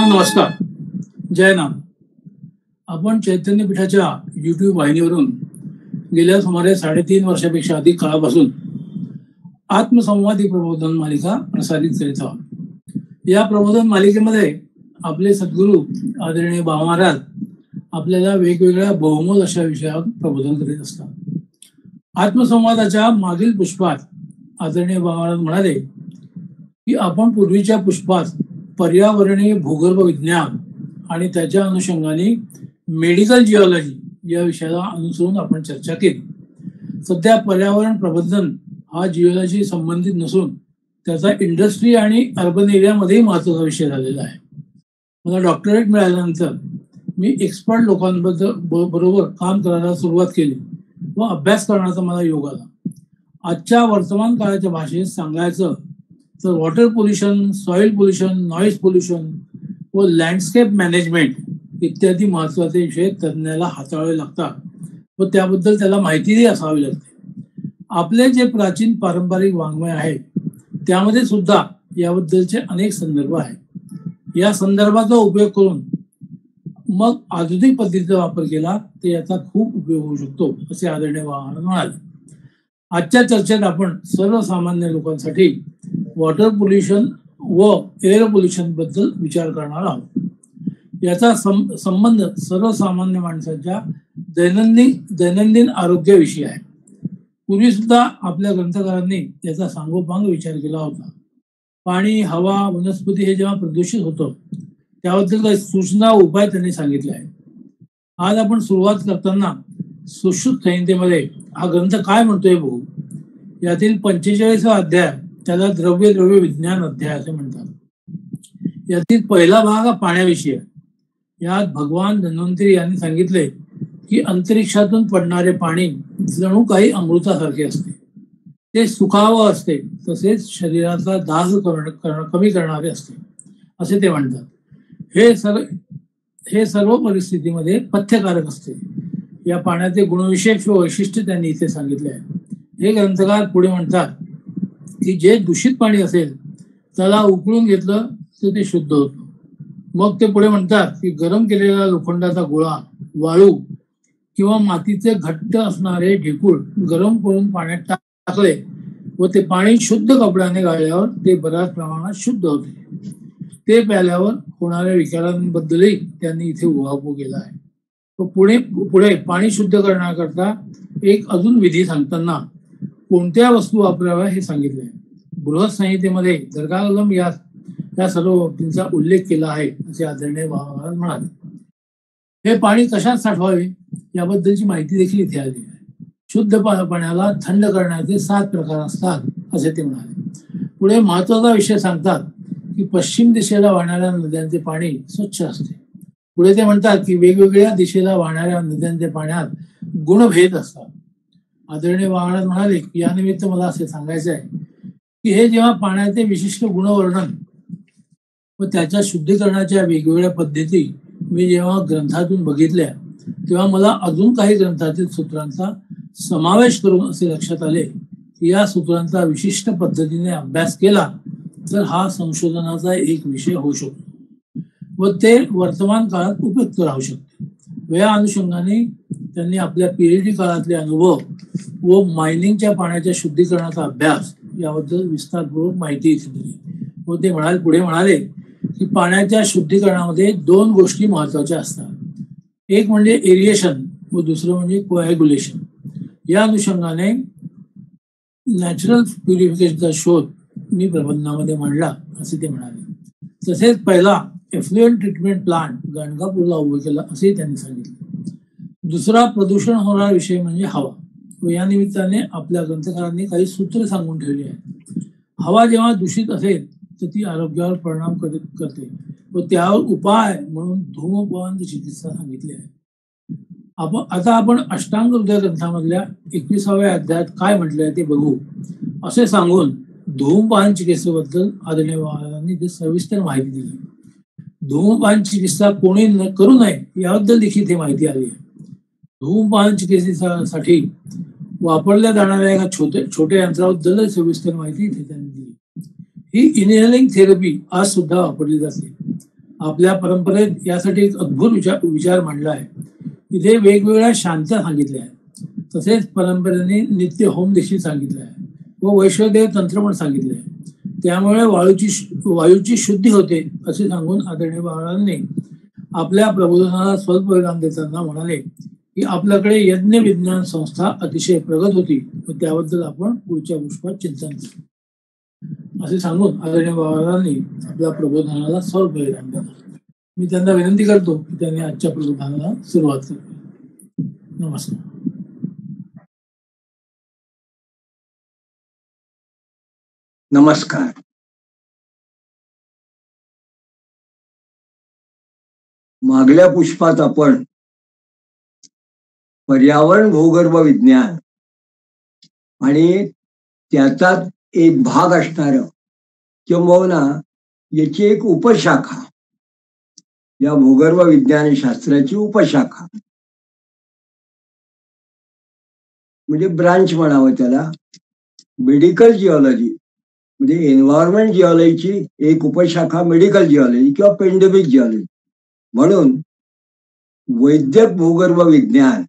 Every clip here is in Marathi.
नमस्कार. जय नाम. आपण चैतन्य पीठाच्या YouTube वाहिनीवरून गेल्या सुमारे 3.5 वर्षापेक्षा अधिक काळापासून आत्मसंवादी प्रबोधन मालिका प्रसारित करीत आहोत. या प्रबोधन मालिकेमध्ये आपले सद्गुरू आदरणीय बाबा महाराज आपल्याला वेगवेगळ्या बहुमोल अशा विषयावर प्रबोधन करीत असतात. आत्मसंवादाच्या मागील पुष्पात आदरणीय बाबा महाराज म्हणाले की आपण पूर्वीच्या पुष्पात पर्यावरणीय भूगर्भ विज्ञान आणि त्याच्या अनुषंगाने मेडिकल जिओलॉजी या विषयाला अनुसरून आपण चर्चा केली. सध्या पर्यावरण प्रबंधन हा जिओलॉजी संबंधित नसून त्याचा इंडस्ट्री आणि अर्बन एरियामध्येही महत्त्वाचा विषय झालेला आहे. मला डॉक्टरेट मिळाल्यानंतर मी एक्सपर्ट लोकांबद्दल बरोबर काम करायला सुरुवात केली व अभ्यास करण्याचा मला योग आला. आजच्या वर्तमान काळाच्या भाषेत सांगायचं तर water pollution, soil pollution, noise pollution व लँडस्केप मॅनेजमेंट इत्यादी महत्त्वाचे विषय तज्ज्ञाला हाताळावे लागतात व त्याबद्दल त्याला माहितीही असावी लागते. आपले जे प्राचीन पारंपरिक वाङ्मय आहे त्यामध्ये सुद्धा याबद्दलचे अनेक संदर्भ आहेत. या संदर्भाचा उपयोग करून मग आधुनिक पद्धतीचा वापर केला तर याचा खूप उपयोग होऊ शकतो असे आदरणीय बाबा म्हणाले. आजच्या चर्चेत आपण सर्वसामान्य लोकांसाठी वॉटर पोल्युशन व एअर पोल्युशन बद्दल विचार करणार आहोत. याचा संबंध सर्वसामान्य माणसाच्या दैनंदिन आरोग्याविषयी आहे. पूर्वी सुद्धा आपल्या ग्रंथकारांनी याचा सांगोपांग विचार केला होता. पाणी, हवा, वनस्पती हे जेव्हा प्रदूषित होतं त्याबद्दल काही सूचना उपाय त्यांनी सांगितले आहेत. आज आपण सुरुवात करताना सुश्रुत संहितेमध्ये हा ग्रंथ काय म्हणतोय बघू. यातील 45वा अध्याय त्याला द्रव्य विज्ञान अध्याय असे म्हणतात. यातील पहिला भाग हा पाण्याविषयी आहे. यात भगवान धन्वंतरी यांनी सांगितले की अंतरिक्षातून पडणारे पाणी जणू काही अमृतासारखे असते. ते सुखावं असते तसेच शरीराचा दाह कमी करणारे असते असे ते म्हणतात. हे सर्व परिस्थितीमध्ये पथ्यकारक असते. या पाण्याचे गुणविशेष व वैशिष्ट्य त्यांनी इथे सांगितले आहे. हे ग्रंथकार पुढे म्हणतात की जे दूषित पाणी असेल त्याला उकळून घेतलं तर ते शुद्ध होतं. मग ते पुढे म्हणतात की गरम केलेला लोखंडाचा गोळा, वाळू किंवा मातीचे घट्ट असणारे ढेकूळ गरम करून पाण्यात टाकले व ते पाणी शुद्ध कपड्याने गाळल्यावर ते बऱ्याच प्रमाणात शुद्ध होते. ते प्याल्यावर होणाऱ्या विकारांबद्दलही त्यांनी इथे उहापोह केला आहे. पुढे पाणी शुद्ध करण्याकरता एक अजून विधी सांगताना कोणत्या वस्तू वापराव्या हे सांगितले. बृहत संहितेमध्ये दर्गागलम या सर्व बाबतींचा उल्लेख केला आहे असे आदरणीय बाबा महाराज म्हणाले. हे पाणी कशात साठवावे याबद्दलची माहिती देखील इथे आली आहे. शुद्ध पाण्याला थंड करण्याचे 7 प्रकार असतात असे ते म्हणाले. पुढे महत्वाचा विषय सांगतात की पश्चिम दिशेला वाहणाऱ्या नद्यांचे पाणी स्वच्छ असते. पुढे ते म्हणतात की वेगवेगळ्या दिशेला वाहणाऱ्या नद्यांच्या पाण्यात गुणभेद असतात. आदरणीय महाराज म्हणाले की यानिमित्त मला असे सांगायचे आहे की हे जेव्हा पाण्याचे विशिष्ट गुणवर्णन व त्याच्या शुद्धीकरणाच्या वेगवेगळ्या पद्धती मी जेव्हा ग्रंथातून बघितल्या तेव्हा मला अजून काही ग्रंथातील सूत्रांचा समावेश करून असे लक्षात आले की या सूत्रांचा विशिष्ट पद्धतीने अभ्यास केला तर हा संशोधनाचा एक विषय होऊ शकतो व ते वर्तमान काळात उपयुक्त राहू शकते. या अनुषंगाने त्यांनी आपल्या PhD काळातले अनुभव व मायनिंगच्या पाण्याच्या शुद्धीकरणाचा अभ्यास याबद्दल विस्तारपूर्वक माहिती दिली व ते पुढे म्हणाले की पाण्याच्या शुद्धीकरणामध्ये 2 गोष्टी महत्वाच्या असतात. एक म्हणजे एरिएशन व दुसरं म्हणजे कोॲग्युलेशन. या अनुषंगाने नॅचरल प्युरिफिकेशनचा शोध मी प्रबंधामध्ये मांडला असे ते म्हणाले. तसेच पहिला एफ्लुएंट ट्रीटमेंट प्लांट गाणगापूरला उभं केला असेही त्यांनी सांगितले. दुसरा प्रदूषण होणारा विषय म्हणजे हवा व या निमित्ताने आपल्या ग्रंथकारांनी काही सूत्र सांगून ठेवली आहेत. हवा जेव्हा दूषित असेल तर ती आरोग्यावर परिणाम करते व त्यावर उपाय म्हणून धूमपान चिकित्सा सांगितली आहे. आता आपण अष्टांग हृदय ग्रंथामधल्या 21व्या अध्यायात काय म्हटले आहे ते बघू असे सांगून धूमपान चिकित्सेबद्दल आदरणीय महाराजांनी ते सविस्तर माहिती दिली. धूमपान चिकित्सा कोणी करू नये याबद्दल देखील माहिती आली आहे. धूमपान चिकित्सेसाठी वापरल्या जाणाऱ्या एका छोट्या यंत्राबद्दल सविस्तर माहिती इथे त्यांनी दिली. ही इनहेलिंग थेरपी आज सुद्धा वापरली जाते. आपल्या परंपरेत यासाठी एक अद्भुत विचार मांडला आहे. इथे वेगवेगळ्या शांत्या सांगितल्या आहेत. तसेच परंपरेने नित्य होम देखील सांगितलं आहे व वैश्वदेव तंत्र पण सांगितले आहे. त्यामुळे वायूची शुद्धी होते असे सांगून आदरणीय बाबांनी आपल्या प्रबोधनाला स्वल्प विराम देताना म्हणाले की आपल्याकडे यज्ञ विज्ञान संस्था अतिशय प्रगत होती व त्याबद्दल आपण पुढच्या पुष्पात चिंतन करू असे सांगून आदरणीय बाबांनी आपल्या प्रबोधनाला स्वल्प विराम दिला. मी त्यांना विनंती करतो की त्यांनी आजच्या प्रबोधनाला सुरुवात करावी. नमस्कार. नमस्कार. मागल्या पुष्पात आपण पर्यावरण भूगर्भ विज्ञान आणि त्याचा एक भाग असणार किंबहुना याची एक उपशाखा, या भूगर्भ विज्ञान शास्त्राची उपशाखा म्हणजे ब्रांच म्हणावं त्याला, मेडिकल जिओलॉजी म्हणजे एन्व्हायरमेंट जिओलॉजीची एक उपशाखा मेडिकल जिओलॉजी किंवा पेंडेमिक जिओलॉजी. म्हणून वैद्यक भूगर्भ विज्ञान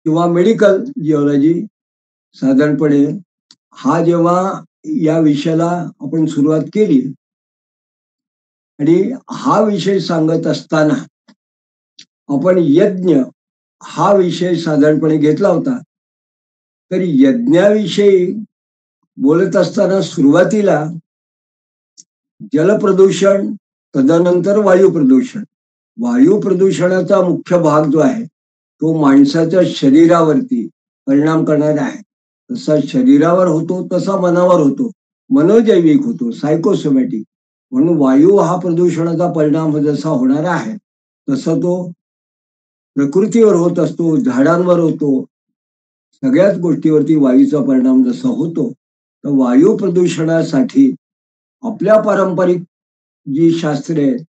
किंवा मेडिकल जिओलॉजी साधारणपणे हा जेव्हा या विषयाला आपण सुरुवात केली आणि हा विषय सांगत असताना आपण यज्ञ हा विषय साधारणपणे घेतला होता. तर यज्ञाविषयी बोलत असताना सुरुवातीला जलप्रदूषण, तदनंतर वायू प्रदूषण. वायू प्रदूषणाचा मुख्य भाग जो आहे तो माणसाच्या शरीरावरती परिणाम करणारा आहे. तसा शरीरावर होतो तसा मनावर होतो, मनोजैविक होतो, सायकोसोमॅटिक. म्हणून वायू हा प्रदूषणाचा परिणाम जसा होणारा आहे तसा तो प्रकृतीवर होत असतो, झाडांवर होतो, सगळ्याच गोष्टीवरती वायूचा परिणाम जसा होतो. तर वायू प्रदूषणासाठी आपल्या पारंपरिक जी शास्त्रे आहेत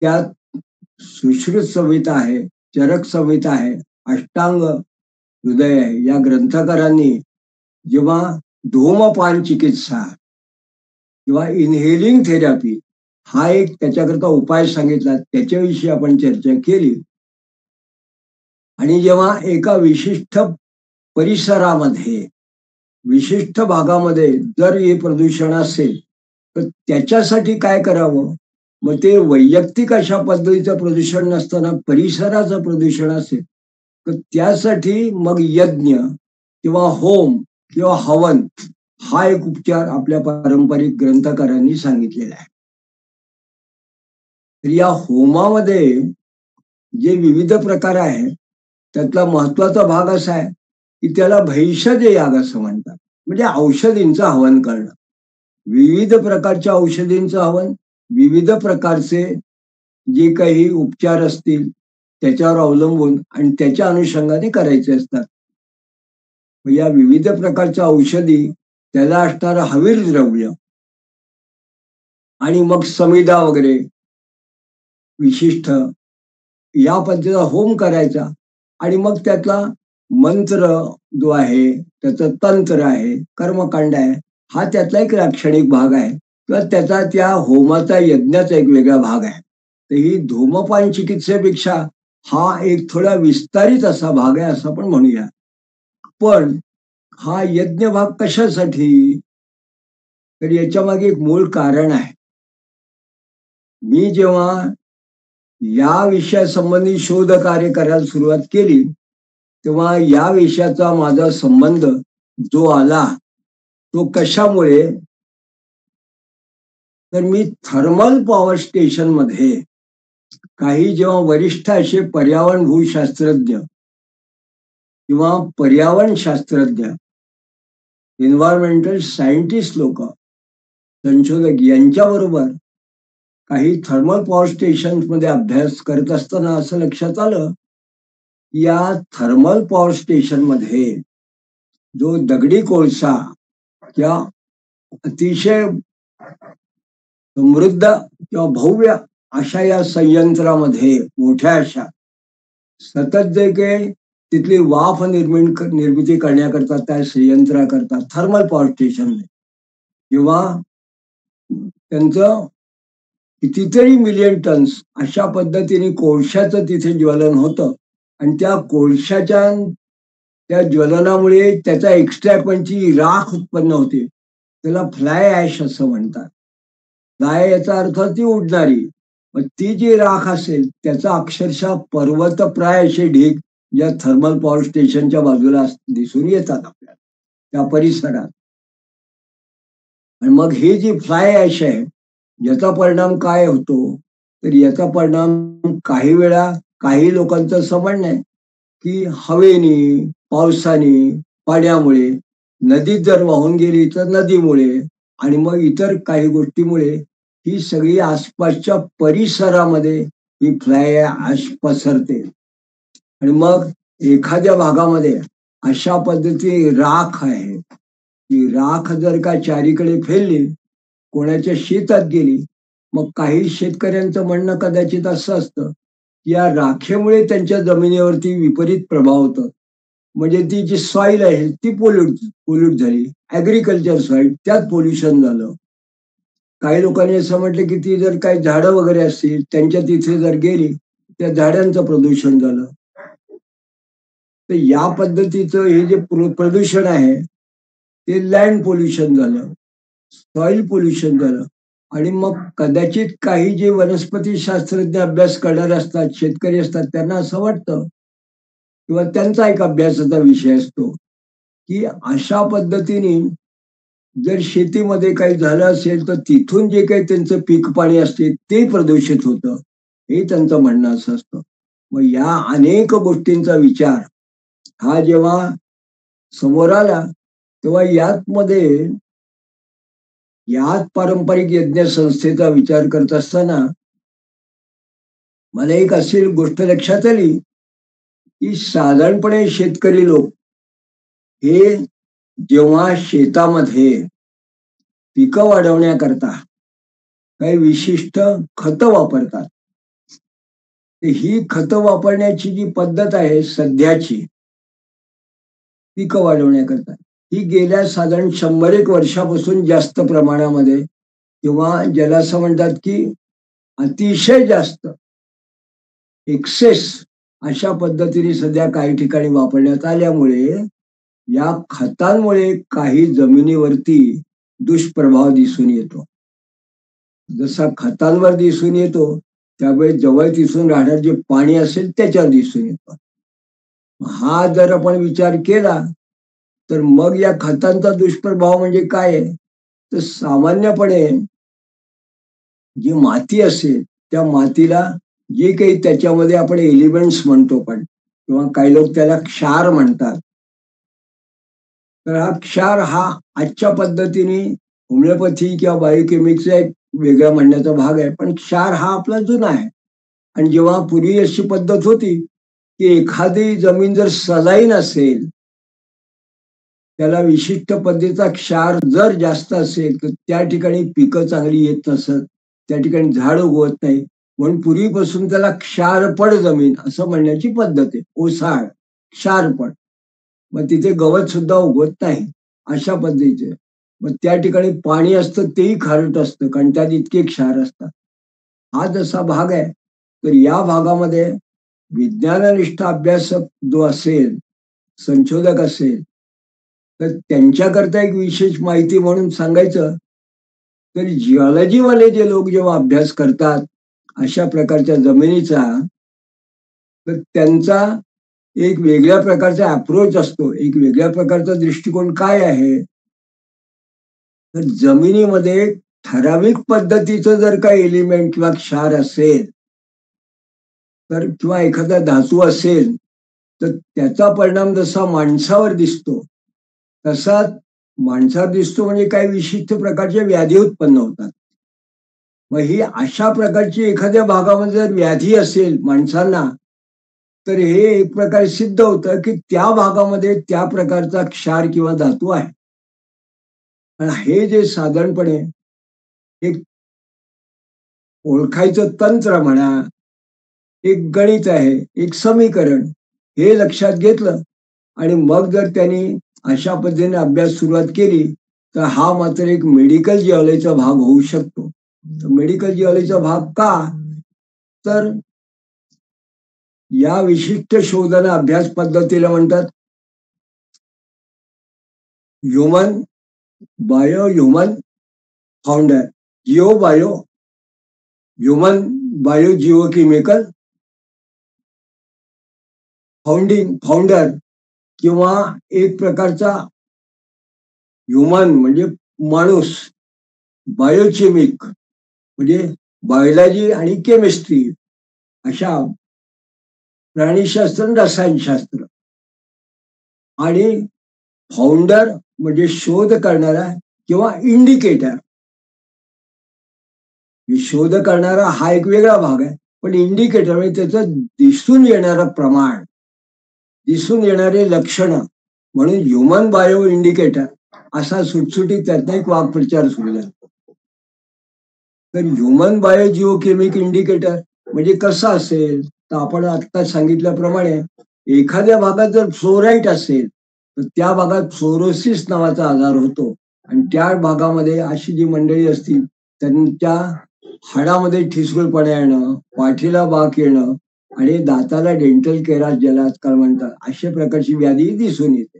त्यात सुश्रुत संहिता आहे, चरक संहिता आहे, अष्टांग हृदय आहे. या ग्रंथकारांनी जेव्हा धूमपान चिकित्सा किंवा इनहेलिंग थेरपी हा एक त्याच्याकरता उपाय सांगितला, त्याच्याविषयी आपण चर्चा केली. आणि जेव्हा एका विशिष्ट परिसरामध्ये, विशिष्ट भागामध्ये जर हे प्रदूषण असेल तर त्याच्यासाठी काय करावं, मग ते वैयक्तिक अशा पद्धतीचं प्रदूषण नसताना परिसराचं प्रदूषण असेल तर त्यासाठी मग यज्ञ किंवा होम किंवा हवन हा एक उपचार आपल्या पारंपरिक ग्रंथकारांनी सांगितलेला आहे. तर या होमामध्ये जे विविध प्रकार आहेत त्यातला महत्वाचा भाग असा आहे की त्याला भैषज याग असं म्हणतात. म्हणजे औषधींचं हवन करणं, विविध प्रकारच्या औषधींचं हवन, विविध प्रकारचे जे काही उपचार असतील त्याच्यावर अवलंबून आणि त्याच्या अनुषंगाने करायचे असतात. या विविध प्रकारच्या औषधी, त्याला असणारं हवीर द्रव्य आणि मग समिधा वगैरे विशिष्ट या पद्धतीचा होम करायचा. आणि मग त्यातला मंत्र जो आहे, त्याचं तंत्र आहे, कर्मकांड आहे, हा त्यातला एक लाक्षणिक भाग आहे किंवा त्याचा त्या होमाचा यज्ञाचा एक वेगळा भाग आहे. तर ही धूमपान चिकित्सेपेक्षा हा एक थोडा विस्तारित असा भाग आहे असं आपण म्हणूया. पण हा यज्ञ भाग कशासाठी, तर याच्या मागे एक मूळ कारण आहे. मी जेव्हा या विषयासंबंधी शोध कार्य करायला सुरुवात केली तेव्हा या विषयाचा माझा संबंध जो आला तो कशामुळे, तर मी थर्मल पॉवर स्टेशन मध्ये काही जेव्हा वरिष्ठ असे पर्यावरण भूशास्त्रज्ञ किंवा पर्यावरण शास्त्रज्ञ, एन्व्हायरमेंटल सायंटिस्ट लोक, संशोधक यांच्याबरोबर काही थर्मल पॉवर स्टेशन मध्ये अभ्यास करत असताना असं लक्षात आलं या थर्मल पॉवर स्टेशन मध्ये जो दगडी कोळसा किंवा अतिशय समृद्ध किंवा भव्य अशा या संयंत्रामध्ये मोठ्या अशा सतत जे काही तिथली वाफ निर्मिती करण्याकरता त्या संयंत्रा करता थर्मल पॉवर स्टेशन किंवा त्यांचं कितीतरी मिलियन टन्स अशा पद्धतीने कोळशाचं तिथे ज्वलन होतं आणि त्या कोळशाच्या त्या ज्वलनामुळे त्याचा एक्स्ट्रॅक्टची राख उत्पन्न होते. त्याला फ्लाय ॲश असं म्हणतात. फ्लाय याचा अर्थ ती उडणारी. मग ती जी राख असेल त्याचा अक्षरशः पर्वतप्राय असे ढीग या थर्मल पॉवर स्टेशनच्या बाजूला दिसून येतात आपल्याला त्या परिसरात. आणि मग ही जी फ्लाय ॲश आहे याचा परिणाम काय होतो तर याचा परिणाम काही वेळा काही लोकांचं असं म्हणणं आहे की हवेनी, पावसाने, पाण्यामुळे नदीत जर वाहून गेली तर नदीमुळे आणि मग इतर काही गोष्टीमुळे ही सगळी आसपासच्या परिसरामध्ये ही फ्लाय ॲश पसरते आणि मग एखाद्या भागामध्ये अशा पद्धती राख आहे. ती राख जर का चारीकडे फैलली, कोणाच्या शेतात गेली, मग काही शेतकऱ्यांचं म्हणणं कदाचित असं असतं की या राखेमुळे त्यांच्या जमिनीवरती विपरीत प्रभाव होतो. म्हणजे ती जी सॉईल आहे ती पोल्यूट झाली. ऍग्रिकल्चर सॉईल त्यात पोल्युशन झालं. काही लोकांनी असं म्हटलं की ती जर काही झाडं वगैरे असतील त्यांच्या तिथे जर गेली त्या झाडांचं प्रदूषण झालं. तर या पद्धतीचं हे जे प्रदूषण आहे ते लँड पोल्युशन झालं, सॉइल पोल्युशन झालं आणि मग कदाचित काही जे वनस्पती शास्त्रज्ञ अभ्यास करणारे असतात, शेतकरी असतात त्यांना असं वाटतं किंवा त्यांचा एक अभ्यासाचा विषय असतो की अशा पद्धतीने जर शेतीमध्ये काही झालं असेल तर तिथून जे काही त्यांचं पीक पाणी असते ते प्रदूषित होतं, हे त्यांचं म्हणणं असं असतं. मग या अनेक गोष्टींचा विचार हा जेव्हा समोर आला तेव्हा यात पारंपरिक यज्ञ संस्थेचा विचार करत असताना मला एक अशी गोष्ट लक्षात आली की साधारणपणे शेतकरी लोक हे जेव्हा शेतामध्ये पिकं वाढवण्याकरता काही विशिष्ट खतं वापरतात. ही खतं वापरण्याची जी पद्धत आहे सध्याची पिकं वाढवण्याकरता ही गेल्या साधारण 100-1 वर्षापासून जास्त प्रमाणामध्ये किंवा ज्याला असं म्हणतात की अतिशय जास्त एक्सेस अशा पद्धतीने सध्या काही ठिकाणी वापरण्यात आल्यामुळे या खतांमुळे काही जमिनीवरती दुष्प्रभाव दिसून येतो. जसा खतांवर दिसून येतो त्यावेळी जवळ दिसून राहणार जे पाणी असेल त्याच्यावर दिसून येतो. हा जर आपण विचार केला तर मग या खतांचा दुष्प्रभाव म्हणजे काय आहे तर सामान्यपणे जी माती असेल त्या मातीला जे काही त्याच्यामध्ये आपण एलिमेंट्स म्हणतो पण किंवा काही लोक त्याला क्षार म्हणतात. तर हा क्षार हा आजच्या पद्धतीने होमिओपॅथी किंवा बायोकेमिकचा एक वेगळा म्हणण्याचा भाग आहे, पण क्षार हा आपला जुना आहे. आणि जेव्हा पूर्वी अशी पद्धत होती की एखादी जमीन जर सलाईन असेल त्याला विशिष्ट पद्धतीचा क्षार जर जास्त असेल तर त्या ठिकाणी पिकं चांगली येत नसत, त्या ठिकाणी झाड उगवत नाही. म्हणून पूर्वीपासून त्याला क्षारपड जमीन असं म्हणण्याची पद्धत आहे. ओसाड, क्षारपड. मग तिथे गवत सुद्धा उगवत नाही अशा पद्धतीचे. मग त्या ठिकाणी पाणी असतं तेही खारट असतं कारण त्यात इतके क्षार असतात. हा जसा भाग आहे तर या भागामध्ये विज्ञाननिष्ठ अभ्यासक जो असेल, संशोधक असेल तर त्यांच्याकरता एक विशेष माहिती म्हणून सांगायचं तर जिओलॉजीवाले जे लोक जेव्हा अभ्यास करतात अशा प्रकारच्या जमिनीचा तर त्यांचा एक वेगळ्या प्रकारचा अप्रोच असतो. एक वेगळ्या प्रकारचा दृष्टिकोन काय आहे तर जमिनीमध्ये ठराविक पद्धतीचं जर काही एलिमेंट किंवा क्षार असेल तर किंवा एखादा धातू असेल तर त्याचा परिणाम जसा माणसावर दिसतो तसा माणसावर दिसतो म्हणजे काही विशिष्ट प्रकारच्या व्याधी उत्पन्न होतात. मग ही अशा प्रकारची एखाद्या भागामध्ये जर व्याधी असेल माणसांना तर हे एक प्रकारे सिद्ध होतं की त्या भागामध्ये त्या प्रकारचा क्षार किंवा धातू आहे. आणि हे जे साधारणपणे एक ओळखायचं तंत्र म्हणा, एक गणित आहे, एक समीकरण हे लक्षात घेतलं आणि मग जर त्यांनी अशा पद्धतीने अभ्यास सुरुवात केली तर हा मात्र एक मेडिकल जिओलॉजीचा भाग होऊ शकतो. मेडिकल जिओलॉजीचा भाग का, तर या विशिष्ट शोधन अभ्यास पद्धतीला म्हणतात human human founder, geo bio, human bio geochemical founder किंवा एक प्रकारचा ह्युमन म्हणजे माणूस, बायोकेमिक म्हणजे बायोलॉजी आणि केमिस्ट्री अशा प्राणीशास्त्र आणि रसायनशास्त्र, आणि फाउंडर म्हणजे शोध करणारा किंवा इंडिकेटर. शोध करणारा हा एक वेगळा भाग आहे, पण इंडिकेटर म्हणजे त्याचं दिसून येणारं प्रमाण, दिसून येणारे लक्षण, म्हणून ह्युमन बायो इंडिकेटर असा सुटसुटीत त्यातनं एक वाक्प्रचार सुरू झाला. तर ह्युमन बायो जिओकेमिक इंडिकेटर म्हणजे कसं असेल, तर आपण आता सांगितल्याप्रमाणे एखाद्या भागात जर फ्लोराईट असेल तर त्या भागात फ्लोरोसिस नावाचा आजार होतो, आणि त्या भागामध्ये अशी जी मंडळी असतील त्यांच्या हाडामध्ये ठिसूळपणा येणं, पाठीला बाक येणं आणि दाताला डेंटल केरास ज्याला आजकाल म्हणतात अशा प्रकारची व्याधी दिसून येते.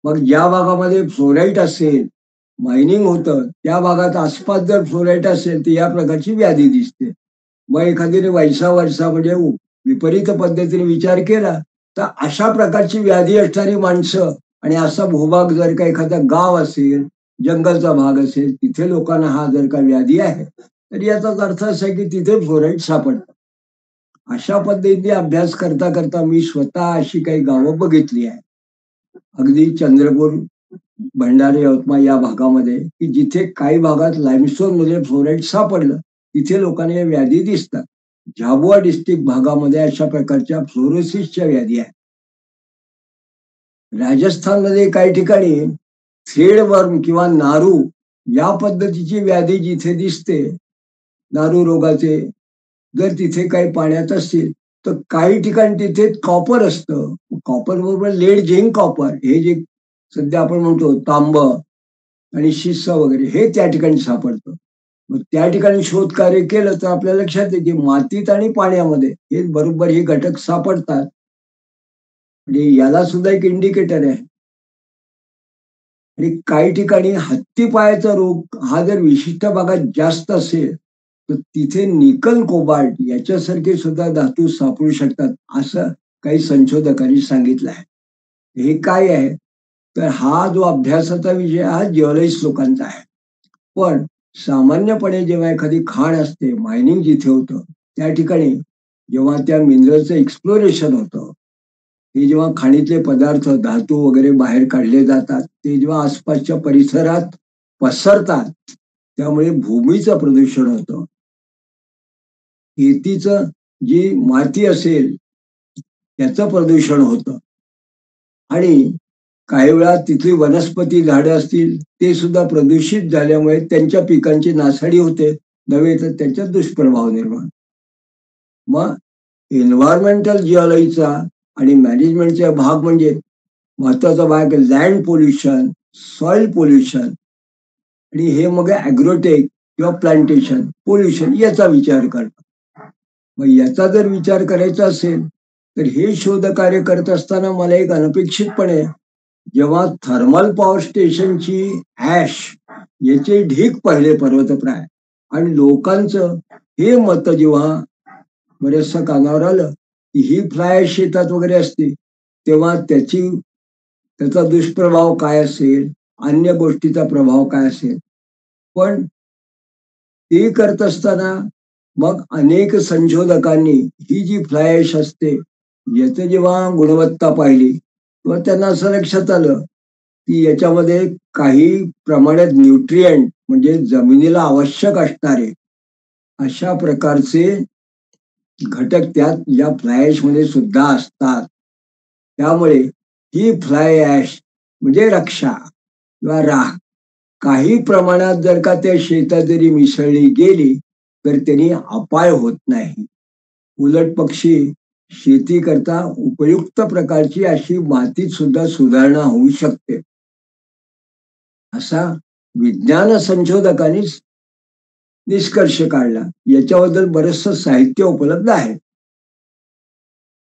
मग ज्या भागामध्ये फ्लोराईट असेल, मायनिंग होतं, त्या भागात आसपास जर फ्लोराईट असेल तर या प्रकारची व्याधी दिसते. मग एखाद्याने वैसा वर्षा म्हणजे विपरीत पद्धतीने विचार केला तर अशा प्रकारची व्याधी असणारी माणसं आणि असा भूभाग जर का एखादा गाव असेल, जंगलचा भाग असेल, तिथे लोकांना हा जर का व्याधी आहे तर याचाच अर्थ असा आहे की तिथे फ्लोराईड सापडतं. अशा पद्धतीने अभ्यास करता करता मी स्वतः अशी काही गावं बघितली आहे, अगदी चंद्रपूर, भंडारी, यवतमाळ या भागामध्ये, की जिथे काही भागात लाईमस्टोन मध्ये फ्लोराईड सापडलं तिथे लोकांना या व्याधी दिसतात. झाबुआ डिस्ट्रिक्ट भागामध्ये अशा प्रकारच्या फ्लोरोसिसच्या व्याधी आहेत. राजस्थानमध्ये काही ठिकाणी थ्रेडवर्म किंवा नारू या पद्धतीची व्याधी जिथे दिसते, नारू रोगाचे जर तिथे काही पाण्यात असतील तर काही ठिकाणी तिथे कॉपर असतं. कॉपर बरोबर लेड, झिंक, कॉपर हे जे सध्या आपण म्हणतो तांब आणि शिस्सा वगैरे हे त्या ठिकाणी सापडतं. मग त्या ठिकाणी शोधकार्य केलं तर आपल्या लक्षात येते की मातीत आणि पाण्यामध्ये हे बरोबर हे घटक सापडतात. म्हणजे याला सुद्धा एक इंडिकेटर आहे. आणि काही ठिकाणी हत्तीपायाचा रोग हा जर विशिष्ट भागात जास्त असेल तर तिथे निकल, कोबाल्ट याच्यासारखे सुद्धा धातू सापडू शकतात असं काही संशोधकांनी सांगितलं आहे. हे काय आहे, तर हा जो अभ्यासाचा विषय हा जिओलॉजिस्ट लोकांचा आहे. पण सामान्यपणे जेव्हा एखादी खाण असते, मायनिंग जिथे होतं त्या ठिकाणी जेव्हा त्या मिनरलचं एक्सप्लोरेशन होतं, हे जेव्हा खाणीतले पदार्थ, धातू वगैरे बाहेर काढले जातात, ते जेव्हा आसपासच्या परिसरात पसरतात त्यामुळे भूमीचं प्रदूषण होतं. शेतीचं जी माती असेल त्याचं प्रदूषण होतं, आणि काही वेळा तिथली वनस्पती झाडं असतील ते सुद्धा प्रदूषित झाल्यामुळे त्यांच्या पिकांची नासाडी होते, नव्हे तर त्यांच्यात दुष्प्रभाव निर्माण. मग एन्व्हायरमेंटल जिओलॉजीचा आणि मॅनेजमेंटचा भाग म्हणजे महत्वाचा भाग लँड पोल्युशन, सॉइल पोल्युशन, आणि हे मग ॲग्रोटेक किंवा प्लांटेशन पोल्युशन याचा विचार करतात. मग याचा जर विचार करायचा असेल तर हे शोध कार्य करत असताना मला एक अनपेक्षितपणे जेव्हा थर्मल पॉवर स्टेशनची ॲश याचे ढीक पहिले पर्वतप्राय आणि लोकांचं हे मत जेव्हा बरेचसं कानावर आलं की ही फ्लाय शेतात वगैरे असते तेव्हा त्याचा दुष्प्रभाव काय असेल, अन्य गोष्टीचा प्रभाव काय असेल. पण ते करत असताना मग अनेक संशोधकांनी ही जी फ्लाय ॲश असते याचं जेव्हा गुणवत्ता पाहिली तेव्हा त्यांना असं लक्षात आलं की याच्यामध्ये काही प्रमाणात न्यूट्रिएंट म्हणजे जमिनीला आवश्यक असणारे अशा प्रकारचे घटक त्यात या फ्लाय ॲश मध्ये सुद्धा असतात. त्यामुळे ही फ्लाय ॲश म्हणजे रक्षा किंवा राख काही प्रमाणात जर का त्या शेतात जरी मिसळली गेली तर त्यांनी अपाय होत नाही. उलट पक्षी शेती करता उपयुक्त प्रकारची अशी मातीत सुद्धा सुधारणा होऊ शकते. असा विज्ञान संशोधकांनी निष्कर्ष काढला. याच्याबद्दल बरचसं साहित्य उपलब्ध आहे.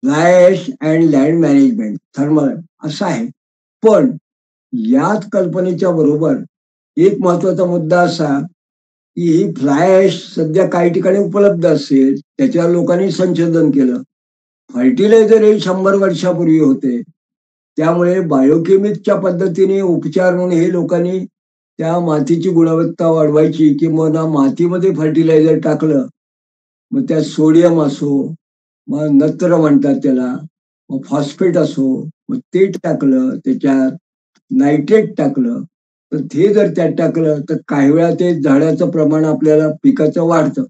Fly ash and land management thermal असं आहे. पण याच कल्पनेच्या बरोबर एक महत्वाचा मुद्दा असा की ही फ्लाय ऍश सध्या काही ठिकाणी उपलब्ध असेल, त्याच्यावर लोकांनी संशोधन केलं. फर्टिलायझर हे 100 वर्षापूर्वी होते. त्यामुळे बायोकेमिकच्या पद्धतीने उपचार म्हणून हे लोकांनी त्या मातीची गुणवत्ता वाढवायची किंवा मातीमध्ये फर्टिलायझर टाकलं, मग त्यात सोडियम असो, मग नत्र म्हणतात त्याला, मग फॉस्फेट असो, मग ते टाकलं, त्याच्यात नायट्रेट टाकलं, तर ते जर त्यात टाकलं तर काही वेळा ते झाडाचं प्रमाण आपल्याला पिकाचं वाढतं.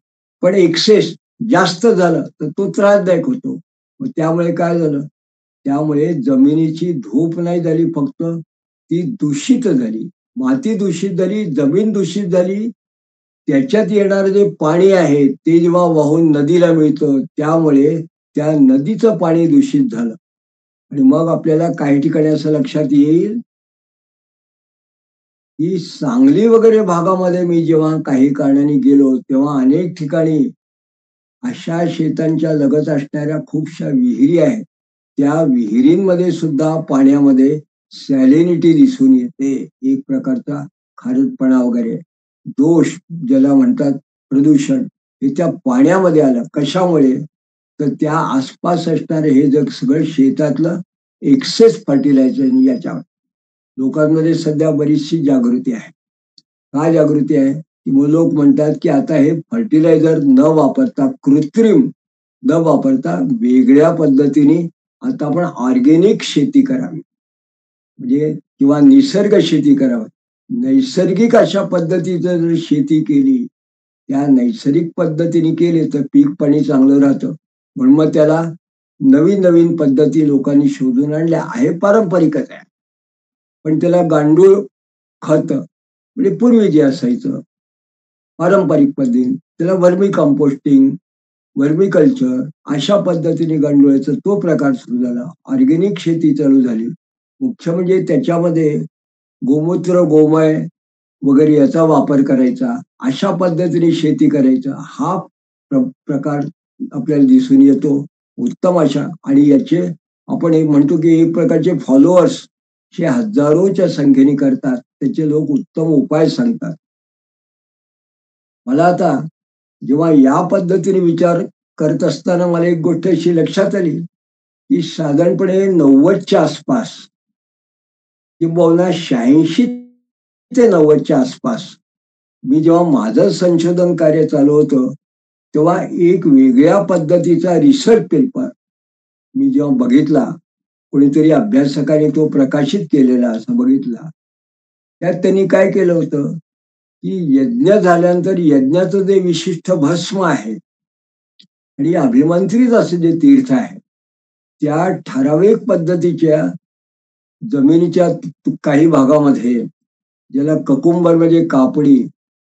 पण एक्सेस जास्त झालं तर तो त्रासदायक होतो. मग त्यामुळे काय झालं, त्यामुळे जमिनीची धूप नाही झाली, फक्त ती दूषित झाली. माती दूषित झाली, जमीन दूषित झाली. त्याच्यात येणारं जे पाणी आहे ते जेव्हा वाहून नदीला मिळतं, त्यामुळे त्या नदीचं पाणी दूषित झालं. आणि मग आपल्याला काही ठिकाणी असं लक्षात येईल की सांगली वगैरे भागामध्ये मी जेव्हा काही कारणाने गेलो, तेव्हा अनेक ठिकाणी अशा शेतांच्या लगत असणाऱ्या खूपशा विहिरी आहेत. त्या विहिरींमध्ये सुद्धा पाण्यामध्ये सॅलिनिटी दिसून येते. एक प्रकारचा खारटपणा वगैरे, दोष ज्याला म्हणतात प्रदूषण, हे त्या पाण्यामध्ये आलं. कशामुळे? तर त्या आसपास असणारे हे जग सगळं शेतातलं एक्सेस फर्टिलायझर याच्यावर लोकांमध्ये सध्या बरीचशी जागृती आहे. का जागृती आहे? की मग लोक म्हणतात की आता हे फर्टिलायझर न वापरता, कृत्रिम न वापरता वेगळ्या पद्धतीने आता आपण ऑर्गेनिक शेती करावी, म्हणजे किंवा निसर्ग शेती करावी. नैसर्गिक अशा पद्धतीचं जर शेती केली, त्या नैसर्गिक पद्धतीने केले तर पीक पाणी चांगलं राहतं. म्हणून मग त्याला नवीन नवीन पद्धती लोकांनी शोधून आणल्या. आहे पारंपरिकच आहे, पण त्याला गांडूळ खत म्हणजे पूर्वी जे असायचं पारंपरिक पद्धतीने, त्याला वर्मी कंपोस्टिंग, वर्मी कल्चर अशा पद्धतीने गांडुळाचा तो प्रकार सुरू झाला. ऑर्गेनिक शेती चालू झाली. मुख्य म्हणजे त्याच्यामध्ये गोमूत्र, गोमय वगैरे याचा वापर करायचा. अशा पद्धतीने शेती करायचा. हा प्रकार आपल्याला दिसून येतो. उत्तम अशा आणि याचे आपण एक म्हणतो की एक प्रकारचे फॉलोअर्स हे हजारोच्या संख्येने करतात. त्याचे लोक उत्तम उपाय सांगतात. मला आता जेव्हा या पद्धतीने विचार करत असताना मला एक गोष्ट अशी लक्षात आली, की साधारणपणे 90च्या आसपास किंबहुना 86 ते 90च्या आसपास मी जेव्हा माझं संशोधन कार्य चालू होतं, तेव्हा एक वेगळ्या पद्धतीचा रिसर्च पेपर मी जेव्हा बघितला, कोणीतरी अभ्यासकाने तो प्रकाशित केलेला असं बघितला. त्यात त्यांनी काय केलं होतं, की यज्ञ झाल्यानंतर यज्ञाचं जे विशिष्ट भस्म आहे आणि अभिमंत्रित असे जे तीर्थ आहे, त्या ठराविक पद्धतीच्या जमिनीच्या काही भागामध्ये, ज्याला ककुंबर म्हणजे कापडी,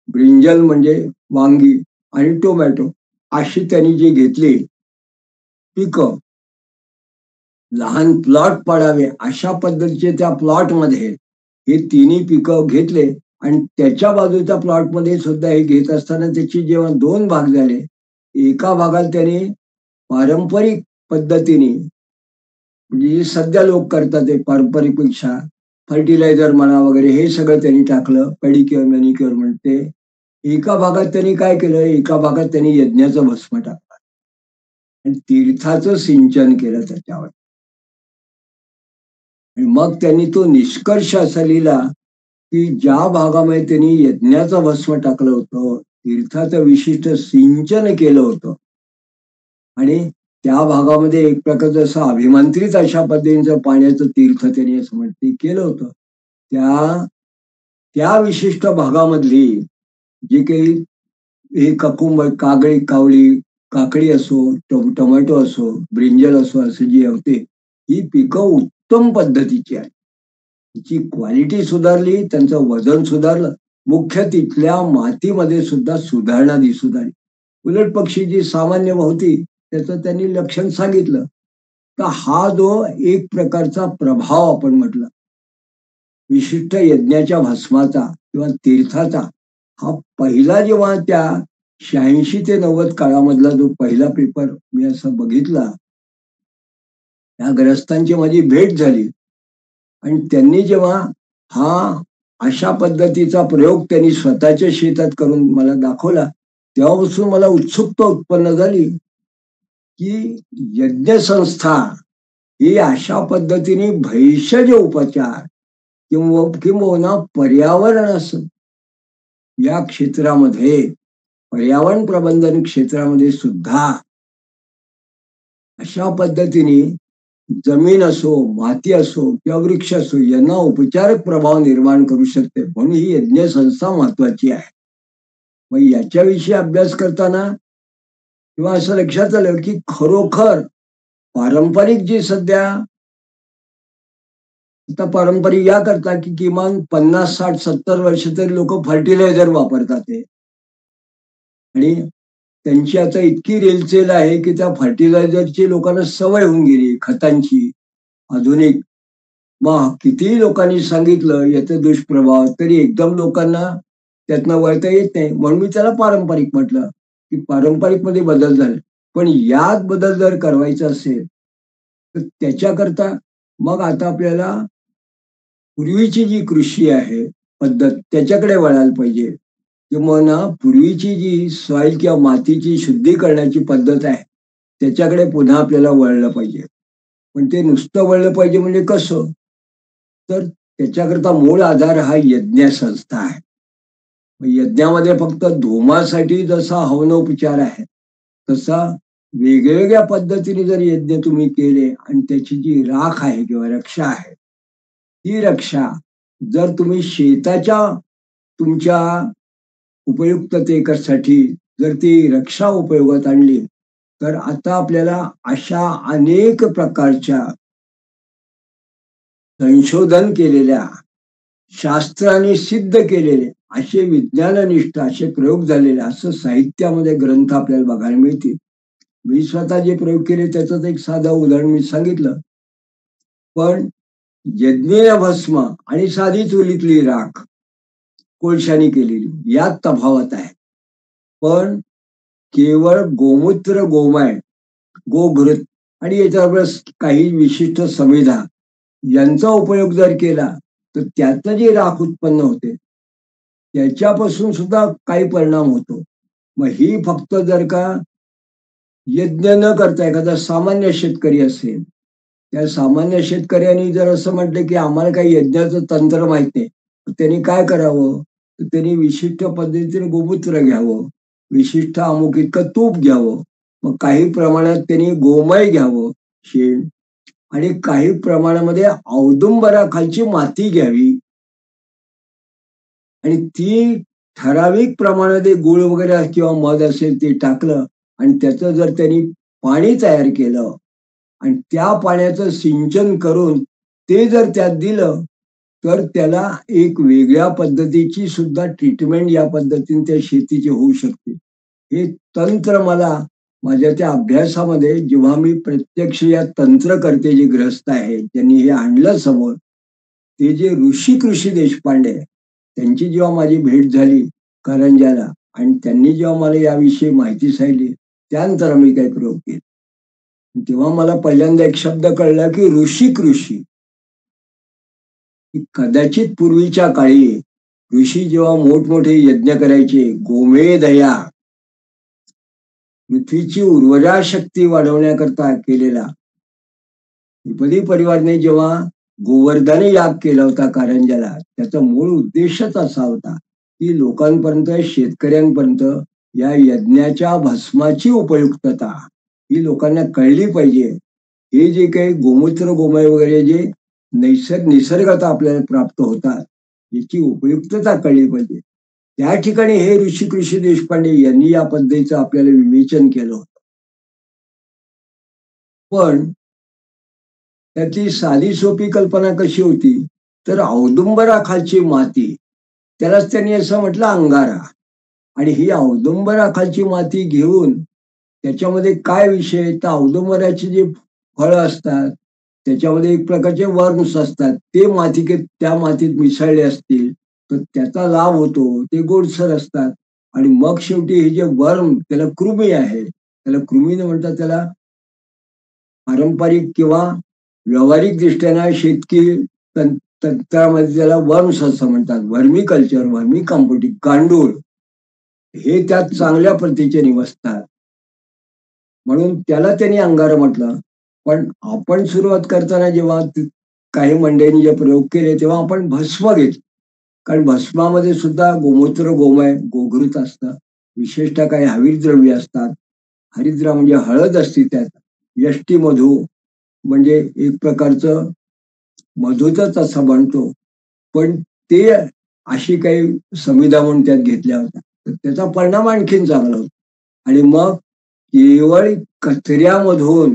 ब्रिंजल म्हणजे वांगी आणि टोमॅटो अशी त्यांनी जी घेतली पिकं, लहान प्लॉट पाडावे अशा पद्धतीचे त्या प्लॉटमध्ये हे तिन्ही पिकं घेतले आणि त्याच्या बाजूच्या प्लॉटमध्ये सुद्धा हे घेत असताना त्याची जेव्हा 2 भाग झाले, एका भागात त्याने पारंपरिक पद्धतीने, म्हणजे जे सध्या लोक करतात ते पारंपरिकपेक्षा फर्टिलायझर म्हणा वगैरे हे सगळं त्यांनी टाकलं, पेडिक्युअर, मॅनिक्युअर म्हणते. एका भागात त्यांनी काय केलं, एका भागात त्यांनी यज्ञाचं भस्म टाकलं आणि तीर्थाचं सिंचन केलं त्याच्यावर. आणि मग त्यांनी तो निष्कर्ष असा लिहिला, की ज्या भागामध्ये त्यांनी यज्ञाचं भस्म टाकलं होतं, तीर्थाचं विशिष्ट सिंचन केलं होतं आणि त्या भागामध्ये एक प्रकारचं असं अभिमंत्रित अशा पद्धतीचं पाण्याचं तीर्थ त्यांनी असं म्हणते केलं होतं. त्या त्या विशिष्ट भागामधली जी काही हे कुकुंबर, कावळी, काकडी असो, टोमॅटो असो, ब्रिंजल असो, असे जे होते, ही पिकं उत्तम पद्धतीची आहे. तिची क्वालिटी सुधारली, त्यांचं वजन सुधारलं. मुख्य तिथल्या मातीमध्ये सुद्धा सुधारणा दिसून आली. उलट पक्षी जी सामान्य होती, त्याचं त्यांनी लक्षण सांगितलं. तर हा जो एक प्रकारचा प्रभाव आपण म्हटलं, विशिष्ट यज्ञाच्या भस्माचा किंवा तीर्थाचा हा पहिला जेव्हा त्या 86 ते 90 काळामधला जो पहिला पेपर मी असा बघितला, त्या ग्रस्तांची माझी भेट झाली आणि त्यांनी जेव्हा हा अशा पद्धतीचा प्रयोग त्यांनी स्वतःच्या शेतात करून मला दाखवला, तेव्हापासून मला उत्सुकता उत्पन्न झाली की यज्ञसंस्था ही अशा पद्धतीने भैषज उपचार किंवा पर्यावरण या क्षेत्रामध्ये, पर्यावरण प्रबंधन क्षेत्रामध्ये सुद्धा अशा पद्धतीने जमीन असो, माती असो किंवा वृक्ष असो यांना उपचारक प्रभाव निर्माण करू शकते, म्हणून ही यज्ञ संस्था महत्वाची आहे. मग याच्याविषयी अभ्यास करताना किंवा असं लक्षात आलं की खरोखर पारंपरिक जी सध्या आता पारंपरिक या करता की किमान 50, 60, 70 वर्ष तरी लोक फर्टिलायझर वापरतात ते, आणि त्यांची आता इतकी रेलचेल आहे की त्या फर्टिलायझरची लोकांना सवय होऊन गेली, खतांची आधुनिक. मग कितीही लोकांनी सांगितलं याचे दुष्प्रभाव, तरी एकदम लोकांना त्यातनं वळता येत नाही, म्हणून मी त्याला पारंपरिक म्हटलं की पारंपरिक मध्ये बदल झाले. पण यात बदल जर करायचा असेल तर त्याच्याकरता मग आता आपल्याला पूर्वीची जी कृषी आहे पद्धत त्याच्याकडे वळायला पाहिजे. किंवा ना पूर्वीची जी सॉइल किंवा मातीची शुद्धी करण्याची पद्धत आहे त्याच्याकडे पुन्हा आपल्याला वळलं पाहिजे. पण ते नुसतं वळलं पाहिजे म्हणजे कसं, तर त्याच्याकरता मूळ आधार हा यज्ञ संस्था आहे. यज्ञामध्ये फक्त धूमासाठी जसा हवनोपचार आहे तसा वेगवेगळ्या पद्धतीने जर यज्ञ तुम्ही केले आणि त्याची जी राख आहे किंवा रक्षा आहे, ती रक्षा जर तुम्ही शेताच्या तुमच्या उपयुक्ततेसाठी जर ती रक्षा उपयोगात आणली, तर आता आपल्याला अशा अनेक प्रकारच्या संशोधन केलेल्या, शास्त्राने सिद्ध केलेले असे विज्ञाननिष्ठ असे प्रयोग झालेले असं साहित्यामध्ये ग्रंथ आपल्याला बघायला मिळतील. मी स्वतः जे प्रयोग केले त्याचं एक साधं उदाहरण मी सांगितलं. पण यज्ञीय भस्म आणि साधी चुलीतली राख कोळशाने केलेली यात तफावत आहे. पण केवळ गोमूत्र, गोमय, गोघृत आणि याच्याबरोबर काही विशिष्ट समिधा यांचा उपयोग जर केला तर त्यातनं जी राख उत्पन्न होते त्याच्यापासून सुद्धा काही परिणाम होतो. मग ही फक्त जर का यज्ञ न करता एखादा सामान्य शेतकरी असेल, त्या सामान्य शेतकऱ्यांनी जर असं म्हटलं की आम्हाला काही यज्ञाचं तंत्र माहित नाही, त्यांनी काय करावं, तर त्यांनी विशिष्ट पद्धतीने गोमूत्र घ्यावं, विशिष्ट अमुक इतकं तूप घ्यावं, मग काही प्रमाणात त्यांनी गोमय घ्यावं शेण, आणि काही प्रमाणामध्ये औदुंबराखालची माती घ्यावी आणि ती ठराविक प्रमाणात गुळ वगैरे किंवा मध असेल ते टाकलं आणि त्याचं जर त्यांनी पाणी तयार केलं आणि त्या पाण्याचं सिंचन करून ते जर त्यात दिलं तर त्याला एक वेगळ्या पद्धतीची सुद्धा ट्रीटमेंट या पद्धतीने त्या शेतीची होऊ शकते. हे तंत्र मला माझ्या त्या अभ्यासामध्ये जेव्हा मी प्रत्यक्ष या तंत्रकर्ते जे ग्रस्त आहेत त्यांनी हे आणलं समोर, ते जे ऋषी कृषी देशपांडे त्यांची जेव्हा माझी भेट झाली कारंजाला आणि त्यांनी जेव्हा मला याविषयी माहिती सांगितली त्यानंतर आम्ही काही प्रयोग केले, तेव्हा मला पहिल्यांदा एक शब्द कळला की ऋषी कृषी. कदाचित पूर्वीच्या काळी ऋषी जेव्हा मोठमोठे यज्ञ करायचे, गोमेधया पृथ्वीची उर्वरा शक्ती वाढवण्याकरता केलेला, द्विपदी परिवाराने जेव्हा गोवर्धन याग केला होता कारंजाला, त्याचा मूळ उद्देशच असा होता की लोकांपर्यंत, शेतकऱ्यांपर्यंत या यज्ञाच्या भस्माची उपयुक्तता ही लोकांना कळली पाहिजे. हे जे काही गोमूत्र, गोमय वगैरे जे निसर्गात आपल्याला प्राप्त होतात याची उपयुक्तता कळली पाहिजे. त्या ठिकाणी हे ऋषी कृषी देशपांडे यांनी या पद्धतीचं आपल्याला विवेचन केलं होतं. पण त्याची साधी सोपी कल्पना कशी होती, तर औदुंबराखालची माती, त्यालाच त्यांनी असं म्हटलं अंगारा, आणि ही औदुंबराखालची माती घेऊन त्याच्यामध्ये काय विषय, तर औदुंबराची जी फळं असतात त्याच्यामध्ये एक प्रकारचे वर्म्स असतात, ते त्या मातीत मिसळले असतील तर त्याचा लाभ होतो, ते गोडसर असतात. आणि मग शेवटी हे जे वर्म, त्याला कृमी आहे, त्याला कृमी न म्हणतात, त्याला पारंपरिक किंवा व्यावहारिक दृष्ट्याने शेतकी तंत्रामध्ये त्याला वर्म्स असं म्हणतात. व्हर्मी कल्चर, व्हर्मी कंपोस्टिंग, गांडूळ हे त्यात चांगल्या प्रतीचे निवसतात, म्हणून त्याला त्यांनी अंगार म्हटलं. पण आपण सुरुवात करताना जेव्हा काही मंडळींनी जे प्रयोग केले तेव्हा आपण भस्म घेतलं, कारण भस्मामध्ये सुद्धा गोमूत्र, गोमय, गोघृत असतं, विशेषतः काही हरितद्रव्य असतात. हरिद्रा म्हणजे हळद असते त्यात, यष्टी मधू म्हणजे एक प्रकारचं मधूतच असं बनतो, पण ते अशी काही समिधा म्हणून त्यात घेतल्या होत्या, तर त्याचा परिणाम आणखीन चांगला होता. आणि मग केवळ कचऱ्यामधून,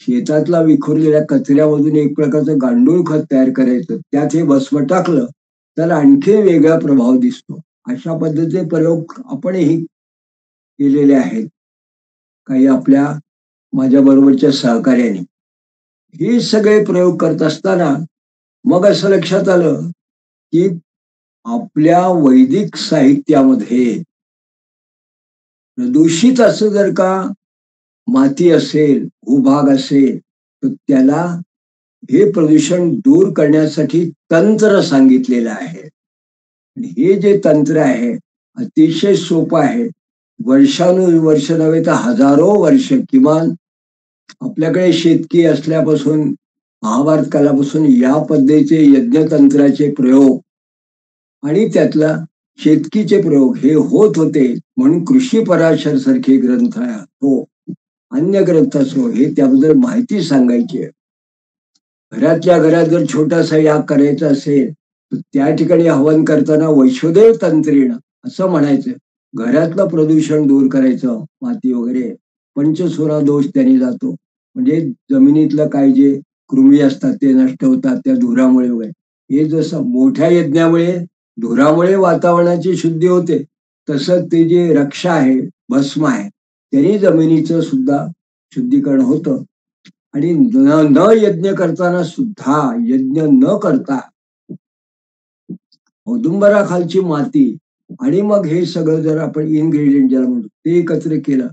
शेतातला विखुरलेल्या कचऱ्यामधून एक प्रकारचं गांडूळ खत तयार करायचं, त्यात हे भस्म टाकलं तर आणखी वेगळा प्रभाव दिसतो. अशा पद्धतीचे प्रयोग आपणही केलेले आहेत, काही आपल्या माझ्या बरोबरच्या सहकार्याने. हे सगळे प्रयोग करत असताना मग असं लक्षात आलं की आपल्या वैदिक साहित्यामध्ये प्रदूषित असं जर का माती असेल, भूभाग असेल, तर त्याला हे प्रदूषण दूर करण्यासाठी तंत्र सांगितलेलं आहे. हे जे तंत्र आहे अतिशय सोपं आहे. वर्षानुवर्ष नव्हे तर हजारो वर्ष, किमान आपल्याकडे शेतकी असल्यापासून, महाभारत कालापासून या पद्धतीचे यज्ञतंत्राचे प्रयोग आणि त्यातला शेतकीचे प्रयोग हे होत होते, म्हणून कृषी पराशर सारखे ग्रंथ हो, अन्य ग्रंथ असो, हे त्याबद्दल माहिती सांगायची. घरातल्या घरात जर छोटासा याग करायचा असेल तर त्या ठिकाणी हवन करताना वैश्वदेव तंत्रीण असं म्हणायचं. घरातलं प्रदूषण दूर करायचं, माती वगैरे, पंचसुरा दोष त्यांनी जातो, म्हणजे जमिनीतलं काही जे कृमी असतात ते नष्ट होतात त्या धुरामुळे वगैरे. हे जसं मोठ्या यज्ञामुळे, धुरामुळे वातावरणाची शुद्धी होते, तसं ते जे रक्षा आहे, भस्म आहे, त्यांनी जमिनीचं सुद्धा शुद्धीकरण होतं. आणि न यज्ञ करताना सुद्धा, यज्ञ न करता औदुंबराखालची माती आणि मग हे सगळं जर आपण इनग्रेडियंट ज्याला म्हणतो ते एकत्र केलं,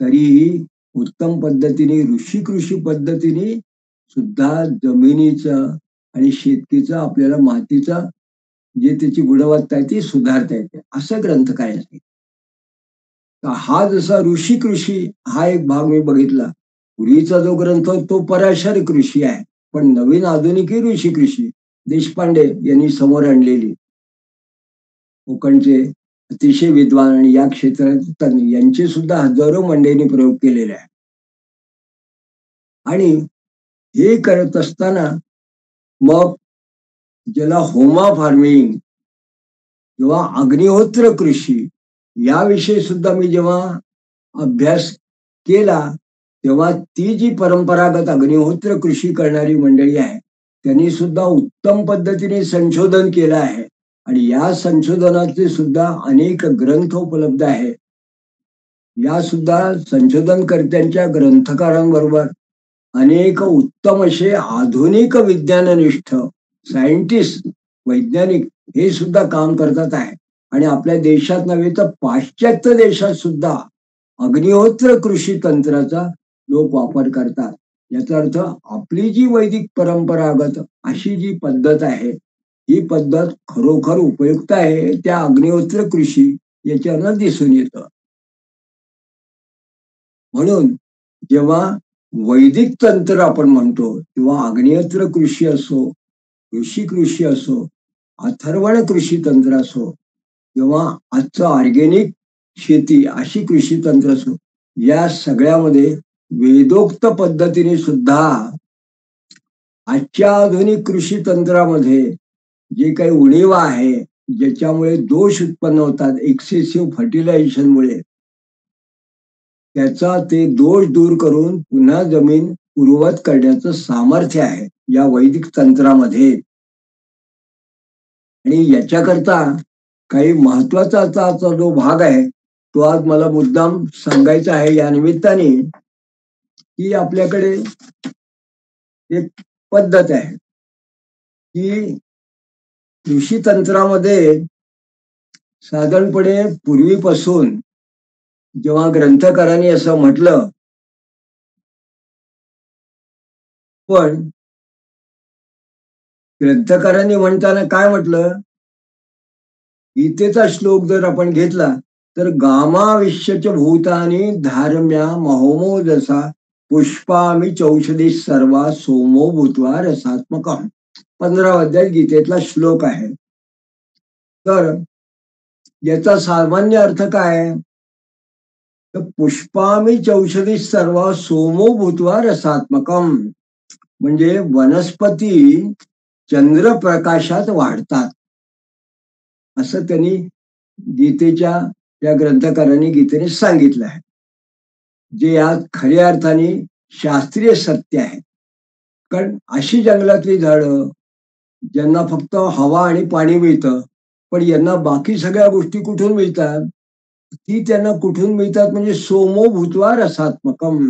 तरीही उत्तम पद्धतीने ऋषी कृषी पद्धतीने सुद्धा जमिनीचं आणि शेतकीचं, आपल्याला मातीचं जे त्याची गुणवत्ता आहे ती सुधारता येते, असं ग्रंथ काय आहे. तर हा जसा ऋषी कृषी हा एक भाग मी बघितला. पूर्वीचा जो ग्रंथ तो पराशर कृषी आहे, पण नवीन आधुनिक ऋषी कृषी देशपांडे यांनी समोर आणलेली, कोकणचे अतिशय विद्वान आणि या क्षेत्रात तज्ञ, यांचे सुद्धा हजारो मंडळींनी प्रयोग केलेले आहे. आणि हे करत असताना मग ज्याला होमा फार्मिंग किंवा अग्निहोत्र कृषी याविषयी सुद्धा मी जेव्हा अभ्यास केला, तेव्हा ती जी परंपरागत अग्निहोत्र कृषी करणारी मंडळी आहे त्यांनी सुद्धा उत्तम पद्धतीने संशोधन केलं आहे. आणि या संशोधनाचे सुद्धा अनेक ग्रंथ उपलब्ध आहेत. या सुद्धा संशोधनकर्त्यांच्या ग्रंथकारांबरोबर अनेक उत्तम असे आधुनिक विज्ञाननिष्ठ सायंटिस्ट, वैज्ञानिक हे सुद्धा काम करतात आहे. आणि आपल्या देशात नव्हे तर पाश्चात्य देशात सुद्धा अग्निहोत्र कृषी तंत्राचा लोक वापर करतात. याचा अर्थ आपली जी वैदिक परंपरागत अशी जी पद्धत आहे, ही पद्धत खरोखर उपयुक्त आहे, त्या अग्निहोत्र कृषी याच्यावर दिसून येतं. म्हणून जेव्हा वैदिक तंत्र आपण म्हणतो तेव्हा अग्निहोत्र कृषी असो, ऋषी कृषी असो, अथर्वण कृषी तंत्र असो, किंवा आजचं ऑर्गेनिक शेती अशी कृषी तंत्र असो, या सगळ्यामध्ये वेदोक्त पद्धतीने सुद्धा आजच्या आधुनिक कृषी तंत्रामध्ये जे काही उणीवा आहे, ज्याच्यामुळे दोष उत्पन्न होतात एक्सेसिव्ह फर्टिलायझेशनमुळे, त्याचा ते दोष दूर करून पुन्हा जमीन पूर्ववत करण्याचं सामर्थ्य आहे या वैदिक तंत्रामध्ये. आणि याच्याकरता काही महत्वाचा असा जो भाग आहे तो आज मला मुद्दाम सांगायचा आहे या निमित्ताने, की आपल्याकडे एक पद्धत आहे की कृषी तंत्रामध्ये साधारणपणे पूर्वीपासून जेव्हा ग्रंथकारांनी असं म्हटलं, पण ग्रंथकारांनी म्हणताना काय म्हटलं, गीतेचा श्लोक जर आपण घेतला तर गामाविश्यच भूतानी धारम्या महोमो जसा पुष्पामी चौषधी सर्वा सोमो भूत्वा रसात्मक, 15 अध्याय गीतेतला श्लोक आहे. तर याचा सामान्य अर्थ काय, तर पुष्पामी चौषधी सर्व सोमो भूत्वा रसात्मकम, म्हणजे वनस्पती चंद्रप्रकाशात वाढतात असं त्यांनी गीतेच्या या ग्रंथकारांनी गीतेने सांगितलं आहे, जे आज खऱ्या अर्थाने शास्त्रीय सत्य आहे. कारण अशी जंगलातली झाडं ज्यांना फक्त हवा आणि पाणी मिळतं, पण यांना बाकी सगळ्या गोष्टी कुठून मिळतात, ती त्यांना कुठून मिळतात म्हणजे सोमो भूत्वा रसात्मकम,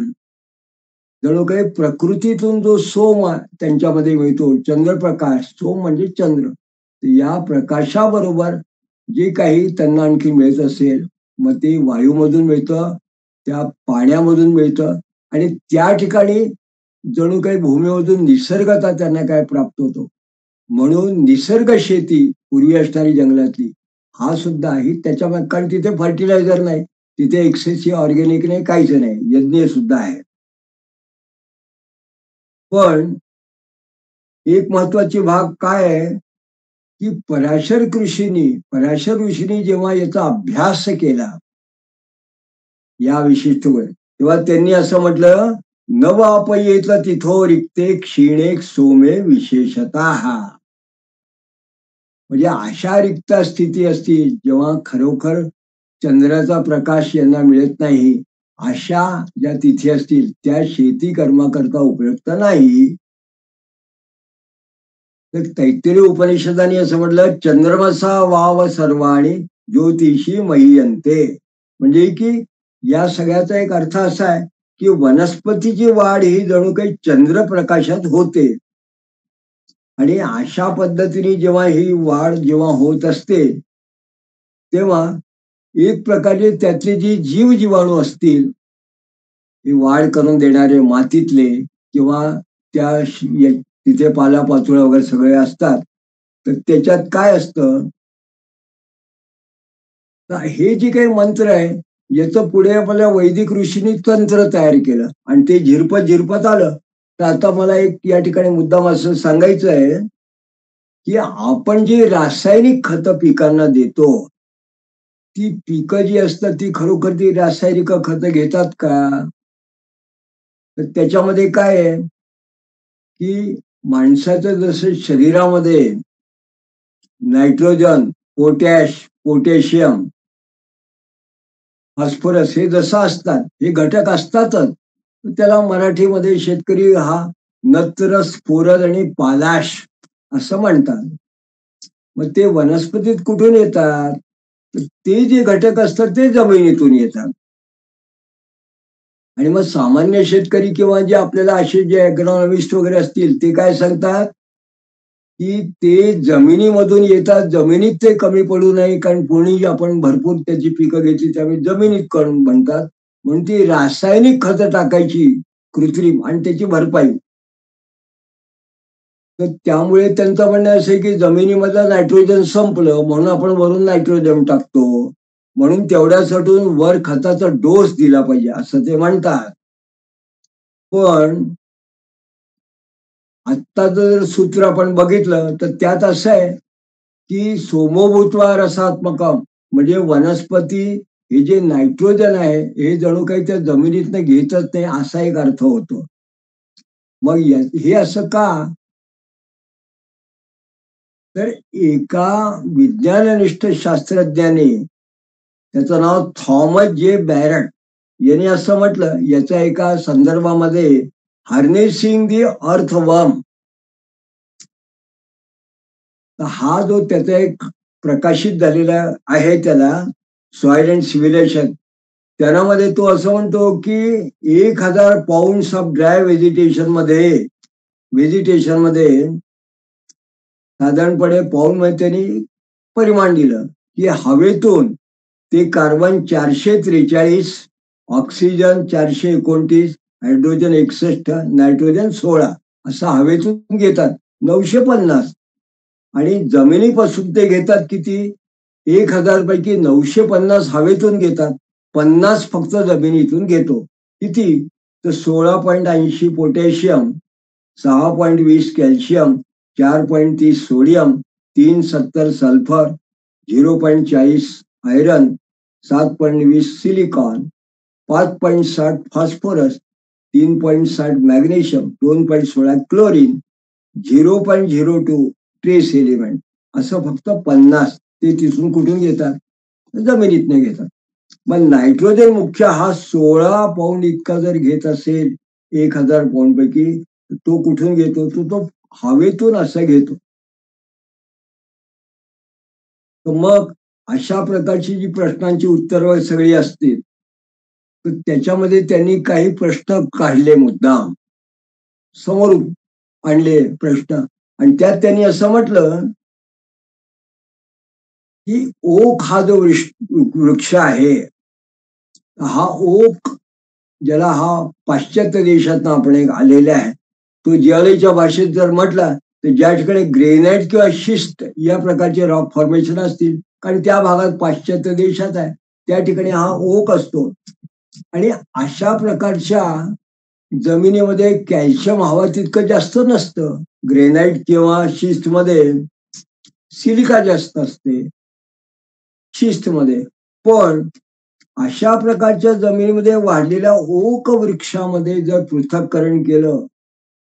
जणू काही प्रकृतीतून जो सोम त्यांच्यामध्ये मिळतो, चंद्रप्रकाश, सोम म्हणजे चंद्र, या प्रकाशाबरोबर जे काही त्यांना आणखी मिळत असेल, मग ते वायूमधून मिळतं, त्या पाण्यामधून मिळतं, आणि त्या ठिकाणी जणू काही भूमीमधून निसर्गता त्यांना काय प्राप्त होतो. म्हणून निसर्ग शेती पूर्वी असणारी जंगलातली हा सुद्धा आहे त्याच्यामध्ये, कारण तिथे फर्टिलायझर नाही, तिथे एक्सेसिव्ह ऑर्गॅनिक नाही, काहीच नाही, यज्ञ सुद्धा आहे. पण एक महत्वाची भाग काय आहे की पराशर ऋषींनी जेव्हा याचा अभ्यास केला या विशिष्ट वेळ, तेव्हा त्यांनी असं म्हटलं, नवापयेत तिथो रिक्ते क्षीणे सोमे विशेषतः, म्हणजे अशा रिक्त स्थिती असती जेव्हा खरोखर चंद्राचा प्रकाश यांना मिळत नाही, अशा ज्या तिथी असतील त्या शेती कर्माकरता उपयुक्त नाही. तर तैत्तिरीय उपनिषदाने असं म्हटलं, चंद्रमसा वाव सर्वाणी ज्योतिषी मह्यंते, म्हणजे की या सगळ्याचा एक अर्थ असा आहे की वनस्पतीची वाढ ही जणू काही चंद्रप्रकाशात होते, आणि अशा पद्धतीने जेव्हा ही वाढ जेव्हा होत असते तेव्हा एक प्रकारे त्यातले जे जीव जीवाणू असतील, ही वाढ करून देणारे मातीतले किंवा त्या तिथे पालापाचोळा वगैरे सगळे असतात, तर त्याच्यात काय असतं, तर हे जे काही मंत्र आहे याचं पुढे आपल्या वैदिक ऋषींनी तंत्र तयार केलं आणि ते झिरपत आलं. तर आता मला एक या ठिकाणी मुद्दाम असं सांगायचं आहे की आपण जी रासायनिक खतं पिकांना देतो, ती पिकं जी असतात ती खरोखर ती रासायनिक खतं घेतात का, तर त्याच्यामध्ये काय आहे की माणसाचं जसं शरीरामध्ये नायट्रोजन, पोटॅशियम, फॉस्फरस हे जसं असतात, हे घटक असतातच, त्याला मराठीमध्ये शेतकरी हा नत्र, स्फुरद आणि पालाश असं म्हणतात. मग ते वनस्पतीत कुठून येतात, ते जे घटक असतात ते जमिनीतून येतात. आणि मग सामान्य शेतकरी किंवा जे आपल्याला असे जे ॲग्रॉनॉमिस्ट वगैरे असतील ते काय सांगतात की ते जमिनीमधून येतात, जमिनीत ते कमी पडू नये, कारण कोणी आपण भरपूर त्याची पिकं घेतली त्यामुळे जमिनीत करून म्हणतात, म्हणून ती रासायनिक खतं टाकायची कृत्रिम आणि त्याची भरपाई. तर त्यामुळे त्यांचं म्हणणं असं आहे की जमिनीमधलं नायट्रोजन संपलं म्हणून आपण वरून नायट्रोजन टाकतो, म्हणून तेवढ्यासाठी वर खताचा डोस दिला पाहिजे असं ते म्हणतात. पण आत्ता जर सूत्र आपण बघितलं तर त्यात असं आहे की सोमोभूत्वा रसात्मकम, म्हणजे वनस्पती हे जे नायट्रोजन आहे हे जणू काही त्या जमिनीतनं घेतच नाही असा एक अर्थ होतो. मग हे असं का, तर एका विज्ञाननिष्ठ शास्त्रज्ञाने, त्याचं नाव थॉमस जे बॅरट, यांनी असं म्हटलं याच्या एका संदर्भामध्ये, हार्नेसिंग दी अर्थवर्म, हा जो त्याचा एक प्रकाशित झालेला आहे त्याला सॉइल अँड सिव्हिलायझेशन, त्यामध्ये तो असं म्हणतो की 1000 पाऊंड्स ऑफ ड्राय व्हेजिटेशन मध्ये व्हेजिटेशन मध्ये साधारणपणे पॉल त्यांनी परिमाण दिलं की हवेतून ते कार्बन 443, ऑक्सिजन 429, हायड्रोजन 61, नायट्रोजन 16 असं हवेतून घेतात 950. आणि जमिनीपासून ते घेतात किती? 1000 पैकी 950 हवेतून घेतात, 50 फक्त जमिनीतून घेतो. किती? तर 16.80 potassium, 6.20 calcium, 4.30 sodium, 3.70 sulphur, 0.40 iron, 7.20 silicon, 5.60 phosphorus, 3.60 magnesium, 2.16 chlorine, 0.02 trace element, असं फक्त 50 ते तिथून कुठून घेतात? जमिनीतनं घेतात. मग नायट्रोजन मुख्य हा 16 पाऊंड इतका जर घेत असेल 1000 पाऊंड पैकी, तो कुठून घेतो? तो हवेतून असं घेतो. तर मग अशा प्रकारची जी प्रश्नांची उत्तरं सगळी असतील, तर त्याच्यामध्ये त्यांनी काही प्रश्न काढले, मुद्दाम समोर आणले प्रश्न. आणि त्यात त्यांनी असं म्हटलं की ओक हा जो वृक्ष आहे, हा ओक ज्याला हा पाश्चात्य देशातनं आपण एक आलेला आहे, तो जिऑलॉजीच्या भाषेत जर म्हटला तर ज्या ठिकाणी ग्रेनाइट किंवा शिस्ट या प्रकारचे रॉक फॉर्मेशन असतील, कारण त्या भागात पाश्चात्य देशात आहे, त्या ठिकाणी हा ओक असतो. आणि अशा प्रकारच्या जमिनीमध्ये कॅल्शियम हवा तितकं जास्त नसतं. ग्रेनाइट किंवा शिस्ट मध्ये सिलिका जास्त असते शिस्तमध्ये. पण अशा प्रकारच्या जमिनीमध्ये वाढलेल्या ओक वृक्षामध्ये जर पृथक्करण केलं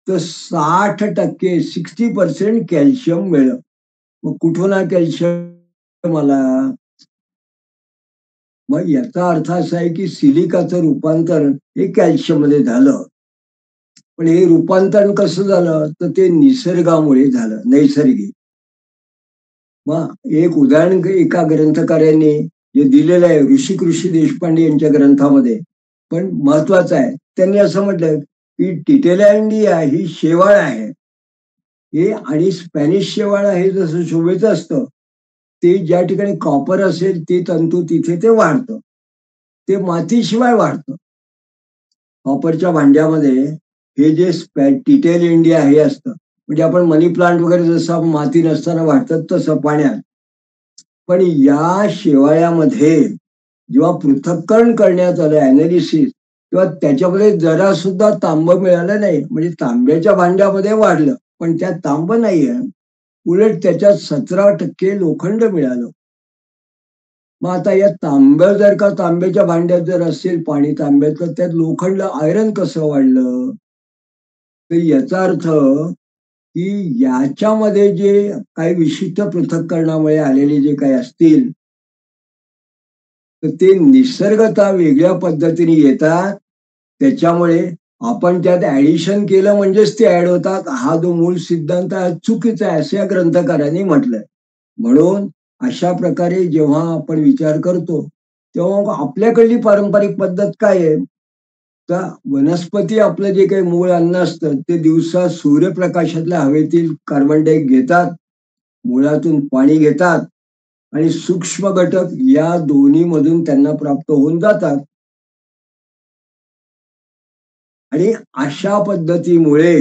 तर 60% कॅल्शियम मिळलं. मग कुठून हा कॅल्शियम आला? मग याचा अर्थ असा आहे की सिलिकाचं रूपांतरण हे कॅल्शियम मध्ये झालं. पण हे रूपांतरण कसं झालं? तर ते निसर्गामुळे झालं, नैसर्गिक. मग एक उदाहरण एका ग्रंथकारांनी जे दिलेलं आहे ऋषी देशपांडे यांच्या ग्रंथामध्ये, पण महत्वाचं आहे. त्यांनी असं म्हटलं की टिटेला इंडिया ही शेवाळ आहे हे, आणि स्पॅनिश शेवाळ हे जसं शोभेचं असतं, ते ज्या ठिकाणी कॉपर असेल ते तंतू तिथे ते वाढतं, ते मातीशिवाय वाढतं. कॉपरच्या भांड्यामध्ये हे जे टिटेल इंडिया हे असतं, म्हणजे आपण मनी प्लांट वगैरे जसं माती नसताना वाढतात तसं पाण्यात. पण या शेवाळ्यामध्ये जेव्हा पृथक्करण करण्यात आलं, अनालिसिस, तेव्हा त्याच्यामध्ये जरा सुद्धा तांब मिळालं नाही. म्हणजे तांब्याच्या भांड्यामध्ये वाढलं पण त्यात तांब नाहीये, उलट त्याच्यात 17% लोखंड मिळालं. मग आता या जर का तांब्याच्या भांड्यात जर असेल पाणी तांब्याचं, त्यात लोखंड आयरन कसं वाढलं? तर याचा अर्थ की याच्यामध्ये जे काही विशिष्ट पृथक्करणामुळे आलेले जे काही असतील, तर ते निसर्गता वेगळ्या पद्धतीने येतात. त्याच्यामुळे आपण त्यात ऍडिशन केलं म्हणजेच ते ऍड होतात, हा जो मूळ सिद्धांत चुकीचा आहे असं या ग्रंथकारांनी म्हटलंय. म्हणून अशा प्रकारे जेव्हा आपण विचार करतो तेव्हा आपल्याकडली पारंपरिक पद्धत काय आहे? तर वनस्पती आपलं जे काही मूळ अन्न असतं ते दिवसा सूर्यप्रकाशातल्या हवेतील कार्बन डाय घेतात, मुळातून पाणी घेतात, आणि सूक्ष्म घटक या दोन्ही मधून त्यांना प्राप्त होऊन जातात. आणि अशा पद्धतीमुळे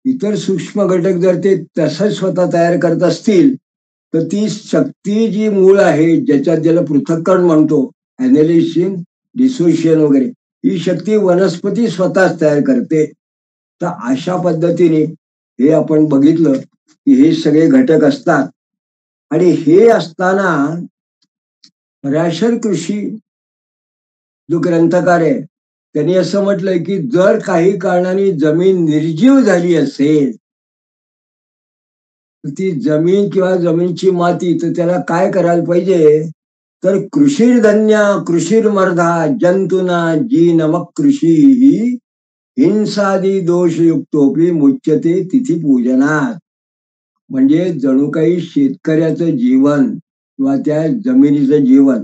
इतर सूक्ष्म घटक जर ते तसंच स्वतः तयार करत असतील तर ती शक्ती जी मूळ आहे, ज्याला पृथक्करण म्हणतो, अॅनालिसिस, डिसोशिएशन वगैरे, ही शक्ती वनस्पती स्वतःच तयार करते. तर अशा पद्धतीने हे आपण बघितलं की हे सगळे घटक असतात. आणि हे असताना पराशर कृषी जो ग्रंथकार आहे त्यांनी असं म्हटलंय की जर काही कारणाने जमीन निर्जीव झाली असेल तर ती जमीन किंवा जमीनची माती, तर त्याला काय करायला पाहिजे? तर कृषीर्धन्या कृषीर्मर्धा जंतुना जी नमक कृषी ही हिंसादी दोषयुक्तोपी मुच्यते तिथी पूजनात. म्हणजे जणू काही शेतकऱ्याचं जीवन किंवा त्या जमिनीचं जीवन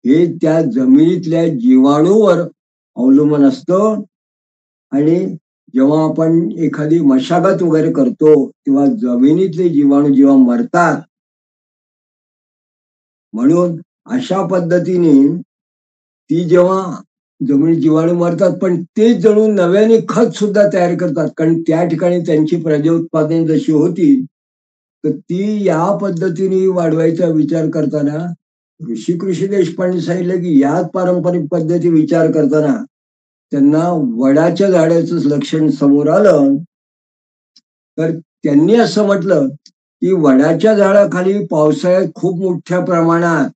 हे त्या जमिनीतल्या जीवाणूवर अवलंबून असतं. आणि जेव्हा आपण एखादी मशागत वगैरे करतो तेव्हा जमिनीतले जीवाणू जेव्हा मरतात, म्हणून अशा पद्धतीने ती जेव्हा जमिनीत जीवाणू मरतात, पण तेच जणू नव्याने खत सुद्धा तयार करतात. कारण त्या ठिकाणी त्यांची प्रजोत्पादन जशी होती, तर ती या पद्धतीने वाढवायचा विचार करताना कृषी देशपांडे सांगितलं की याच पारंपरिक पद्धती विचार करताना त्यांना वडाच्या झाडाचं लक्षण समोर आलं. तर त्यांनी असं म्हटलं की वडाच्या झाडाखाली पावसाळ्यात खूप मोठ्या प्रमाणात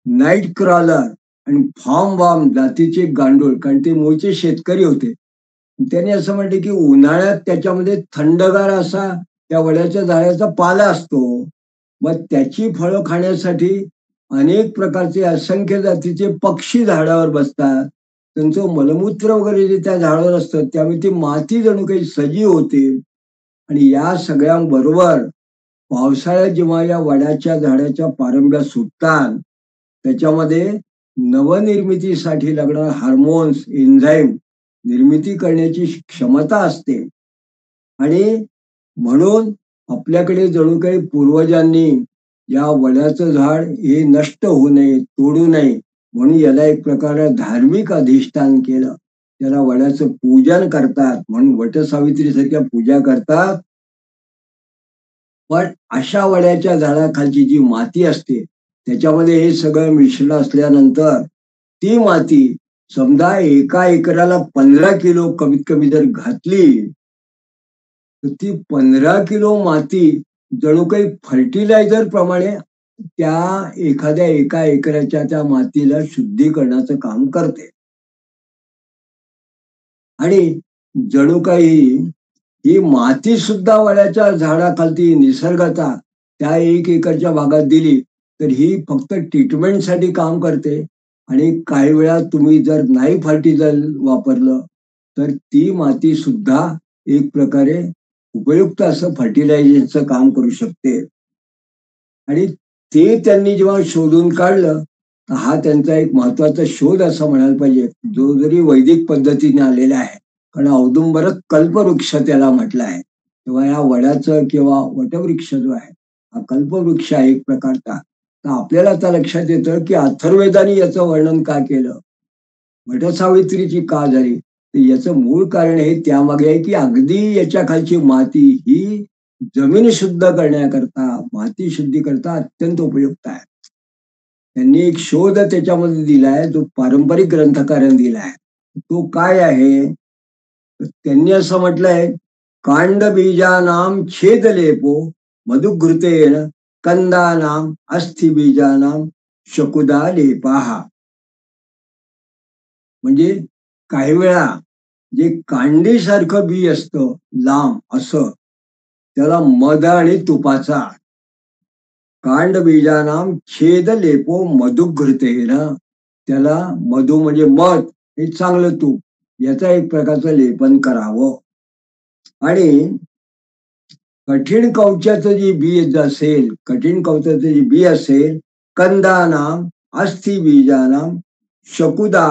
नाईट क्रॉलर आणि फार्म वार्म जातीचे गांडूळ, कारण ते मूळचे शेतकरी होते, त्यांनी असं म्हटलं की उन्हाळ्यात त्याच्यामध्ये थंडगार असा त्या वड्याच्या झाडाचा पाला असतो. मग त्याची फळं खाण्यासाठी अनेक प्रकारचे असंख्य जातीचे पक्षी झाडावर बसतात. त्यांचं मलमूत्र वगैरे जे त्या झाडावर असतं त्यामुळे ती माती जणू काही सजीव होते. आणि या सगळ्यांबरोबर पावसाळ्यात जेव्हा या वडाच्या झाडाच्या पारंब्या सुटतात, त्याच्यामध्ये नवनिर्मितीसाठी लागणारे हार्मोन्स, एन्झाईम निर्मिती करण्याची क्षमता असते. आणि म्हणून आपल्याकडे जणू काही पूर्वजांनी या वडाचं झाड हे नष्ट होऊ नये, तोडू नये, म्हणून याला एक प्रकारे धार्मिक अधिष्ठान केलं. त्याला वडाचं पूजन करतात, म्हणून वटसावित्री सारख्या पूजा करतात. पण अशा वड्याच्या झाडाखालची जी माती असते त्याच्यामध्ये हे सगळं मिश्रण असल्यानंतर ती माती समजा एका एकराला 15 किलो कमीत कमी जर घातली, तर ती 15 किलो माती जणू काही फर्टिलायझर प्रमाणे त्या एखाद्या एका एकराच्या त्या मातीला शुद्धीकरणाचं काम करते. आणि जणू काही ही माती सुद्धा वडाच्या झाडाखालती निसर्गाचा त्या 1 एकरच्या भागात दिली तर ही फक्त ट्रीटमेंटसाठी काम करते. आणि काही वेळा तुम्ही जर नाही फर्टिलायझर वापरलं तर ती माती सुद्धा एक प्रकारे उपयुक्त असं फर्टिलायझेशनचं काम करू शकते. आणि ते त्यांनी जेव्हा शोधून काढलं, तर हा त्यांचा एक महत्वाचा शोध असं म्हणायला पाहिजे, जो जरी वैदिक पद्धतीने आलेला आहे. कारण औदुंबर कल्पवृक्ष त्याला म्हटलं आहे. तेव्हा या वडाचं किंवा वटवृक्ष जो आहे हा कल्पवृक्ष आहे एक प्रकारचा. तर आपल्याला आता लक्षात येतं की अथर्ववेदाने याचं वर्णन का केलं, वटसावित्रीची का झाली, तर याचं मूळ कारण हे त्यामागे आहे की अगदी याच्या खालची माती ही जमीन शुद्ध करण्याकरता, माती शुद्धी करता अत्यंत उपयुक्त आहे. त्यांनी एक शोध त्याच्यामध्ये दिलाय जो पारंपरिक ग्रंथकारांनी दिलाय. तो काय आहे, तर त्यांनी असं म्हटलंय, कांड बीजानाम छेद लेपो मधुघृतेन कंदानाम अस्थि बीजानाम शकुदा लेपाहा. म्हणजे काही वेळा जे कांडीसारखं बी असतं लांब असं, त्याला मध आणि तुपाचा कांड बीजानाम छेद लेपो मधुघृतेन, त्याला मधु म्हणजे मध हे चांगलं तूप याचा एक प्रकारचं लेपन करावं. आणि कठीण कवचाचं जे बी असेल, कठीण कवचाचं जे बी असेल, कंदानाम अस्थि बीजानाम शकुदा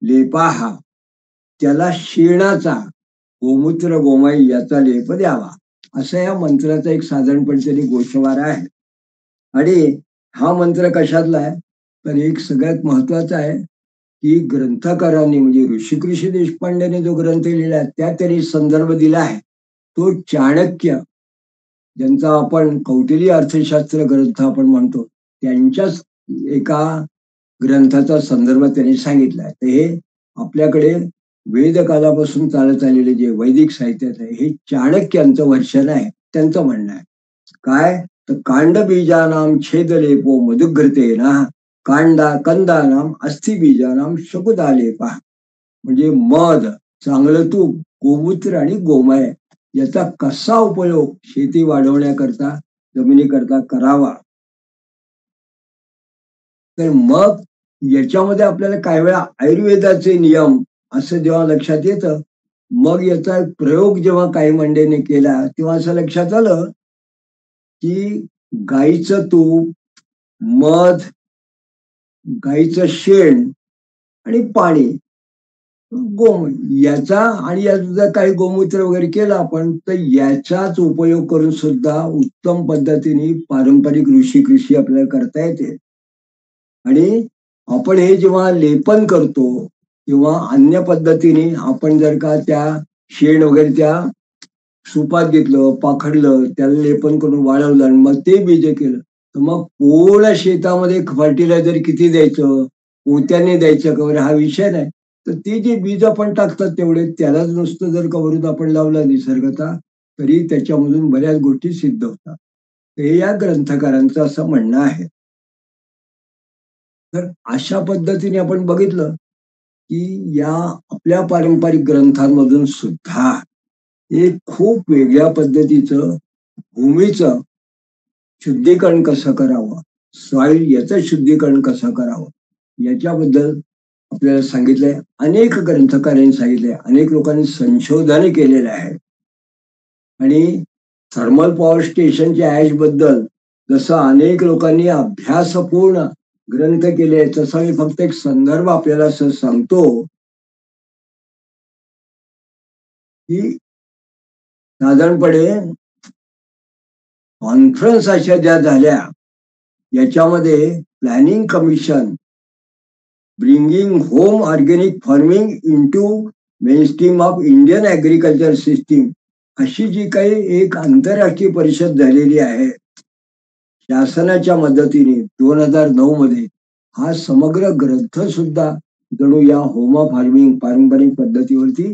लेपाहा, त्याला शेणाचा गोमूत्र गोमाई याचा लेप द्यावा. असं या मंत्राचा एक साधारणपणे त्यांनी गोषवार आहे. आणि हा मंत्र कशातला आहे, तर एक सगळ्यात महत्वाचा आहे की ग्रंथकारांनी म्हणजे ऋषिकृषी देशपांडेने जो ग्रंथ लिहिला आहे त्यात त्यांनी संदर्भ दिला आहे. तो चाणक्य, ज्यांचा आपण कौटिल्य अर्थशास्त्र ग्रंथ आपण म्हणतो, त्यांच्याच एका ग्रंथाचा संदर्भ त्यांनी सांगितला आहे. तर हे आपल्याकडे वेद कालापासून चालत आलेले जे वैदिक साहित्यात आहे हे चाणक्यांचं वर्षन आहे. त्यांचं म्हणणं आहे काय, तर कांड बीजानाम छेद लेपो मधुघृते ना कंदानाम अस्थि बीजानाम शकुदा लेपा. म्हणजे मध, चांगलं तूप, गोमूत्र आणि गोमय याचा कसा उपयोग शेती वाढवण्याकरता, जमिनीकरता करावा. तर मग याच्यामध्ये आपल्याला काही वेळा आयुर्वेदाचे नियम असं जेव्हा लक्षात येतं, मग याचा प्रयोग जेव्हा काही मंडळीने केला तेव्हा असं लक्षात आलं की गाईचं तूप, मध, गाईचं शेण आणि पाणी याचा आणि याचा काही गोमूत्र वगैरे केलं आपण तर याचाच उपयोग करून सुद्धा उत्तम पद्धतीने पारंपरिक कृषी आपल्याला करता येते. आणि आपण हे जेव्हा लेपन करतो किंवा अन्य पद्धतीने आपण जर का त्या शेण वगैरे त्या सुपात घेतलं, पाखडलं, त्याला लेपन करून वाळवलं आणि मग ते बीज केलं, तर मग पूर्ण शेतामध्ये फर्टिलायझर किती द्यायचं, पोत्याने द्यायचं का हा विषय नाही. तर ते जे बीज आपण टाकतात तेवढे त्यालाच नुसतं जर का वरून आपण लावलं निसर्गता, तरी त्याच्यामधून बऱ्याच गोष्टी सिद्ध होतात. हे या ग्रंथकारांचं असं म्हणणं आहे. तर अशा पद्धतीने आपण बघितलं, की या आपल्या पारंपरिक ग्रंथांमधून सुद्धा एक खूप वेगळ्या पद्धतीचं भूमीचं शुद्धीकरण कसं करावं, सॉइल याचं शुद्धीकरण कसं करावं, याच्याबद्दल आपल्याला सांगितलंय. अनेक ग्रंथकारांनी सांगितलंय, अनेक लोकांनी संशोधन केलेलं आहे. आणि थर्मल पॉवर स्टेशनच्या ऍश बद्दल जसं अनेक लोकांनी अभ्यासपूर्ण ग्रंथ केले, तसा मी फक्त एक संदर्भ आपल्याला असं सांगतो की साधारणपणे कॉन्फरन्स अशा ज्या झाल्या याच्यामध्ये planning commission bringing home organic farming into mainstream of Indian agriculture system अशी जी काही एक आंतरराष्ट्रीय परिषद झालेली आहे शासनाच्या मदतीने 2009 मध्ये, हा समग्र ग्रंथ सुद्धा जणू या होमा फार्मिंग पारंपरिक पद्धतीवरती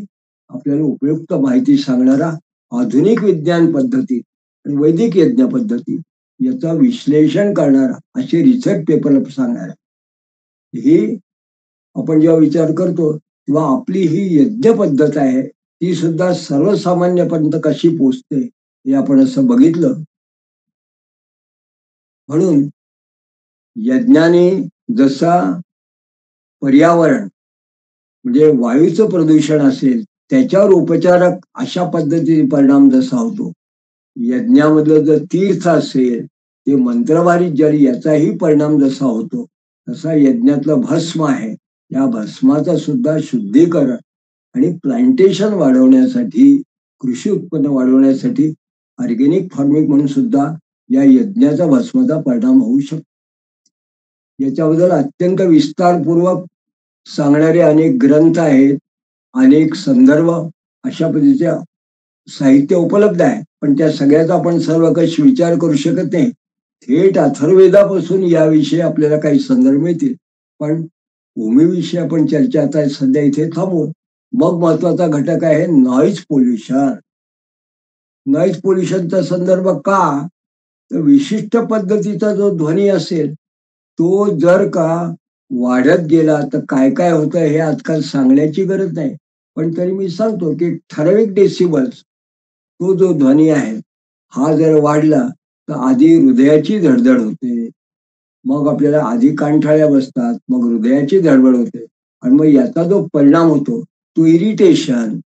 आपल्याला उपयुक्त माहिती सांगणारा आधुनिक विज्ञान पद्धती आणि वैदिक यज्ञ पद्धती याचा विश्लेषण करणारा असे रिसर्च पेपर सांगणारा. ही आपण जेव्हा विचार करतो तेव्हा आपली ही यज्ञ पद्धत आहे ती सुद्धा सर्वसामान्यपर्यंत कशी पोचते हे आपण असं बघितलं. म्हणून यज्ञाने जसा पर्यावरण म्हणजे वायूचं प्रदूषण असेल त्याच्यावर उपचारक अशा पद्धतीने परिणाम जसा होतो, यज्ञामधलं जर तीर्थ असेल ते मंत्रवारी जल याचाही परिणाम जसा होतो, तसा यज्ञातलं भस्म आहे या भस्माचा सुद्धा शुद्धीकरण आणि प्लांटेशन वाढवण्यासाठी, कृषी उत्पन्न वाढवण्यासाठी ऑर्गेनिक फार्मिंग म्हणून सुद्धा या यज्ञाचा भस्माचा परिणाम होऊ शकतो. याच्याबद्दल अत्यंत विस्तारपूर्वक सांगणारे अनेक ग्रंथ आहेत, अनेक संदर्भ अशा पद्धतीचे साहित्य उपलब्ध आहे. पण त्या सगळ्याचा आपण सर्व काही विचार करू शकत नाही. थेट अथर्ववेदापासून याविषयी आपल्याला काही संदर्भ मिळतील. पण भूमीविषयी आपण चर्चा आता सध्या इथे थांबवू. मग महत्वाचा घटक आहे नॉईज पोल्युशन. नॉईज पोल्युशनचा संदर्भ का, तर विशिष्ट पद्धतीचा जो ध्वनी असेल तो जर का वाढत गेला तर काय काय होतं हे आजकाल सांगण्याची गरज नाही. पण तरी मी सांगतो की ठराविक डेसिबल्स तो जो ध्वनी आहे हा जर वाढला तर आधी हृदयाची धडधड होते, मग आपल्याला आधी कानठाळ्या बसतात, मग हृदयाची धडधड होते आणि मग याचा जो परिणाम होतो तो इरिटेशन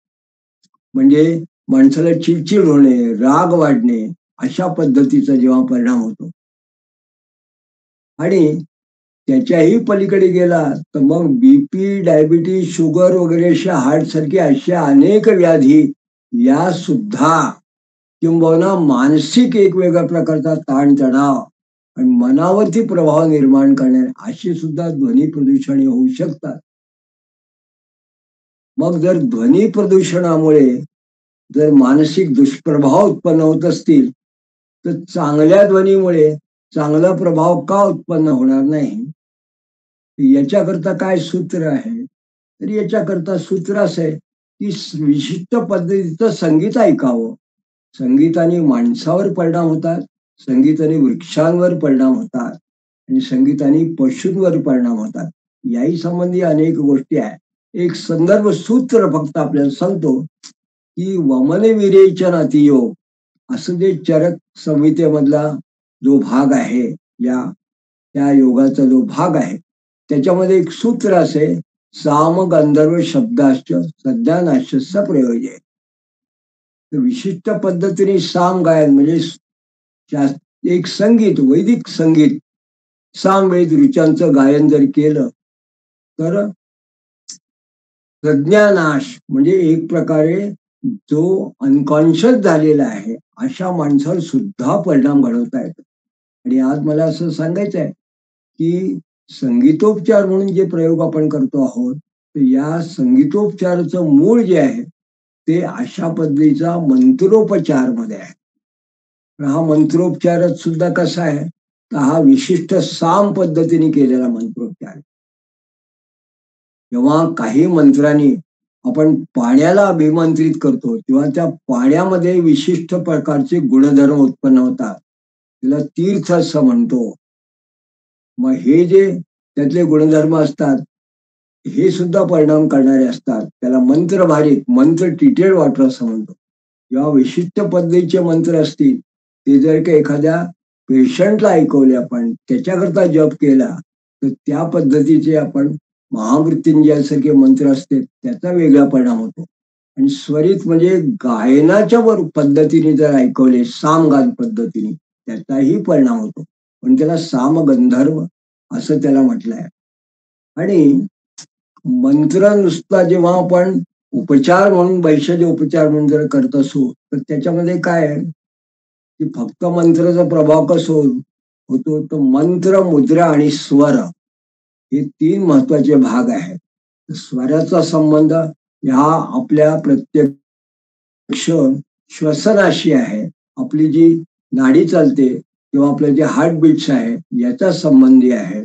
म्हणजे माणसाला चिडचिड होणे, राग वाढणे अशा पद्धतीचा जेव्हा परिणाम होतो आणि त्याच्याही पलीकडे गेला तर मग बीपी, डायबिटीज, शुगर वगैरे अशा हार्ट सारखे अशा अनेक व्याधी या सुद्धा किंबहुना मानसिक एक वेगळ्या प्रकारचा ताणतणाव आणि मनावरती प्रभाव निर्माण करणारे अशी सुद्धा ध्वनी प्रदूषणे होऊ शकतात. मग जर ध्वनी प्रदूषणामुळे जर मानसिक दुष्प्रभाव उत्पन्न होत असतील तर चांगल्या ध्वनीमुळे चांगला प्रभाव का उत्पन्न होणार नाही. याच्याकरता काय सूत्र आहे, तर याच्याकरता सूत्र असं आहे की विशिष्ट पद्धतीचं संगीत ऐकावं. संगीताने माणसावर परिणाम होतात, संगीताने वृक्षांवर परिणाम होतात आणि संगीताने पशूंवर परिणाम होतात. याही संबंधी अनेक गोष्टी आहेत. एक संदर्भ सूत्र फक्त आपल्याला सांगतो की वमन विरेचन अतियोग असं जे चरक संहितेमधला जो भाग आहे, या त्या योगाचा जो भाग आहे त्याच्यामध्ये एक सूत्र असे साम गंधर्व शब्दाश्च सध्यानाश्च प्रयोजे. विशिष्ट पद्धतीने साम गायन म्हणजे एक संगीत, वैदिक संगीत सामवेद ऋचांचं गायन जर केलं तर प्रज्ञानाश म्हणजे एक प्रकारे जो अनकॉन्शियस झालेला आहे अशा माणसावर सुद्धा परिणाम घडवता येतो. आणि आज मला असं सांगायचं आहे की संगीतोपचार म्हणून जे प्रयोग आपण करतो आहोत, तर या संगीतोपचाराचं मूळ जे आहे ते अशा पद्धतीचा मंत्रोपचार मध्ये आहे. पण हा मंत्रोपचारच सुद्धा कसा आहे, तर हा विशिष्ट साम पद्धतीने केलेला मंत्रोपचार आहे. जेव्हा काही मंत्रांनी आपण पाण्याला अभिमंत्रित करतो तेव्हा त्या पाण्यामध्ये विशिष्ट प्रकारचे गुणधर्म उत्पन्न होतात. त्याला तीर्थ असं म्हणतो. मग हे जे त्यातले गुणधर्म असतात हे सुद्धा परिणाम करणारे असतात. त्याला मंत्रभारित मंत्र ट्रीटेड वॉटर असं म्हणतो. जेव्हा विशिष्ट पद्धतीचे मंत्र असतील ते जर का एखाद्या पेशंटला ऐकवले आपण त्याच्याकरता जप केला तर त्या पद्धतीचे आपण महामृत्युंजयासारखे मंत्र असते त्याचा वेगळा परिणाम होतो. आणि स्वरित म्हणजे गायनाच्या पद्धतीने जर ऐकवले सामगान पद्धतीने त्याचाही परिणाम होतो. पण त्याला सामगंधर्व असं त्याला म्हटलं आहे. आणि मंत्र नुसता जेव्हा आपण उपचार म्हणून वैषध्य उपचार म्हणून जर करत असू तर त्याच्यामध्ये काय आहे की फक्त मंत्राचा प्रभाव कसं होतो, तर मंत्र मुद्रा आणि स्वर हे तीन महत्वाचे भाग आहेत. स्वराचा संबंध ह्या आपल्या प्रत्यक्ष श्वसनाशी आहे. आपली जी नाडी चालते किंवा आपले जे हार्ट बीट्स आहे याचा संबंधी आहे.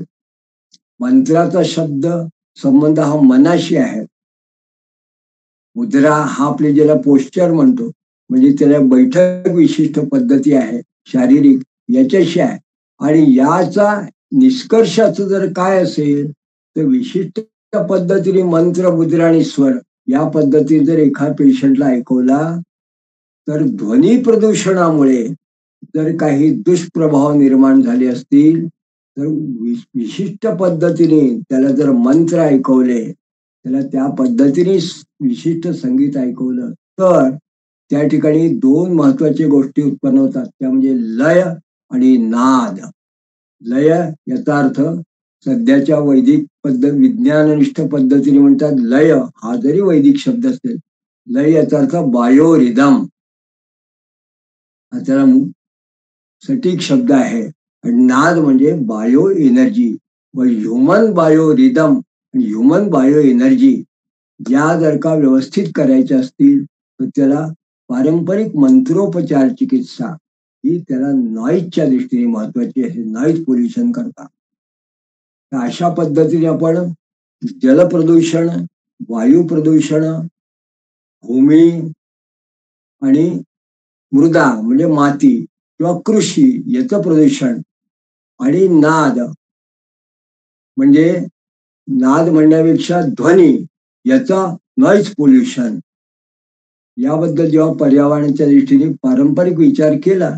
मंत्राचा शब्द संबंध हा मनाशी आहे. मुद्रा हा आपले ज्याला पोश्चर म्हणतो म्हणजे त्याला बैठक विशिष्ट पद्धती आहे शारीरिक याच्याशी आहे. आणि याचा निष्कर्षाचं जर काय असेल तर विशिष्ट पद्धतीने मंत्र मुद्रा आणि स्वर या पद्धतीने जर एका पेशंटला ऐकवला तर ध्वनी प्रदूषणामुळे जर काही दुष्प्रभाव निर्माण झाले असतील तर विशिष्ट पद्धतीने त्याला जर मंत्र ऐकवले त्याला त्या पद्धतीने विशिष्ट संगीत ऐकवलं तर त्या ठिकाणी दोन महत्वाच्या गोष्टी उत्पन्न होतात. त्या म्हणजे लय आणि नाद. लय याचा अर्थ सध्याच्या वैदिक विज्ञाननिष्ठ पद्धतीने म्हणतात लय हा जरी वैदिक शब्द असेल लय याचा अर्थ बायोरिदम हा त्याला सटीक शब्द आहे. आणि नाद म्हणजे बायो एनर्जी व ह्युमन बायो रिदम आणि ह्युमन बायो एनर्जी या जर का व्यवस्थित करायच्या असतील तर त्याला पारंपरिक मंत्रोपचार चिकित्सा ही त्याला नॉईजच्या दृष्टीने महत्वाची आहे. नॉईज पोल्युशन करता. तर अशा पद्धतीने आपण जलप्रदूषण, वायू प्रदूषण, भूमी आणि मृदा म्हणजे माती किंवा कृषी याचं प्रदूषण आणि नाद म्हणजे नाद म्हणण्यापेक्षा ध्वनी याचा नॉईज पोल्युशन याबद्दल जेव्हा पर्यावरणाच्या दृष्टीने पारंपरिक विचार केला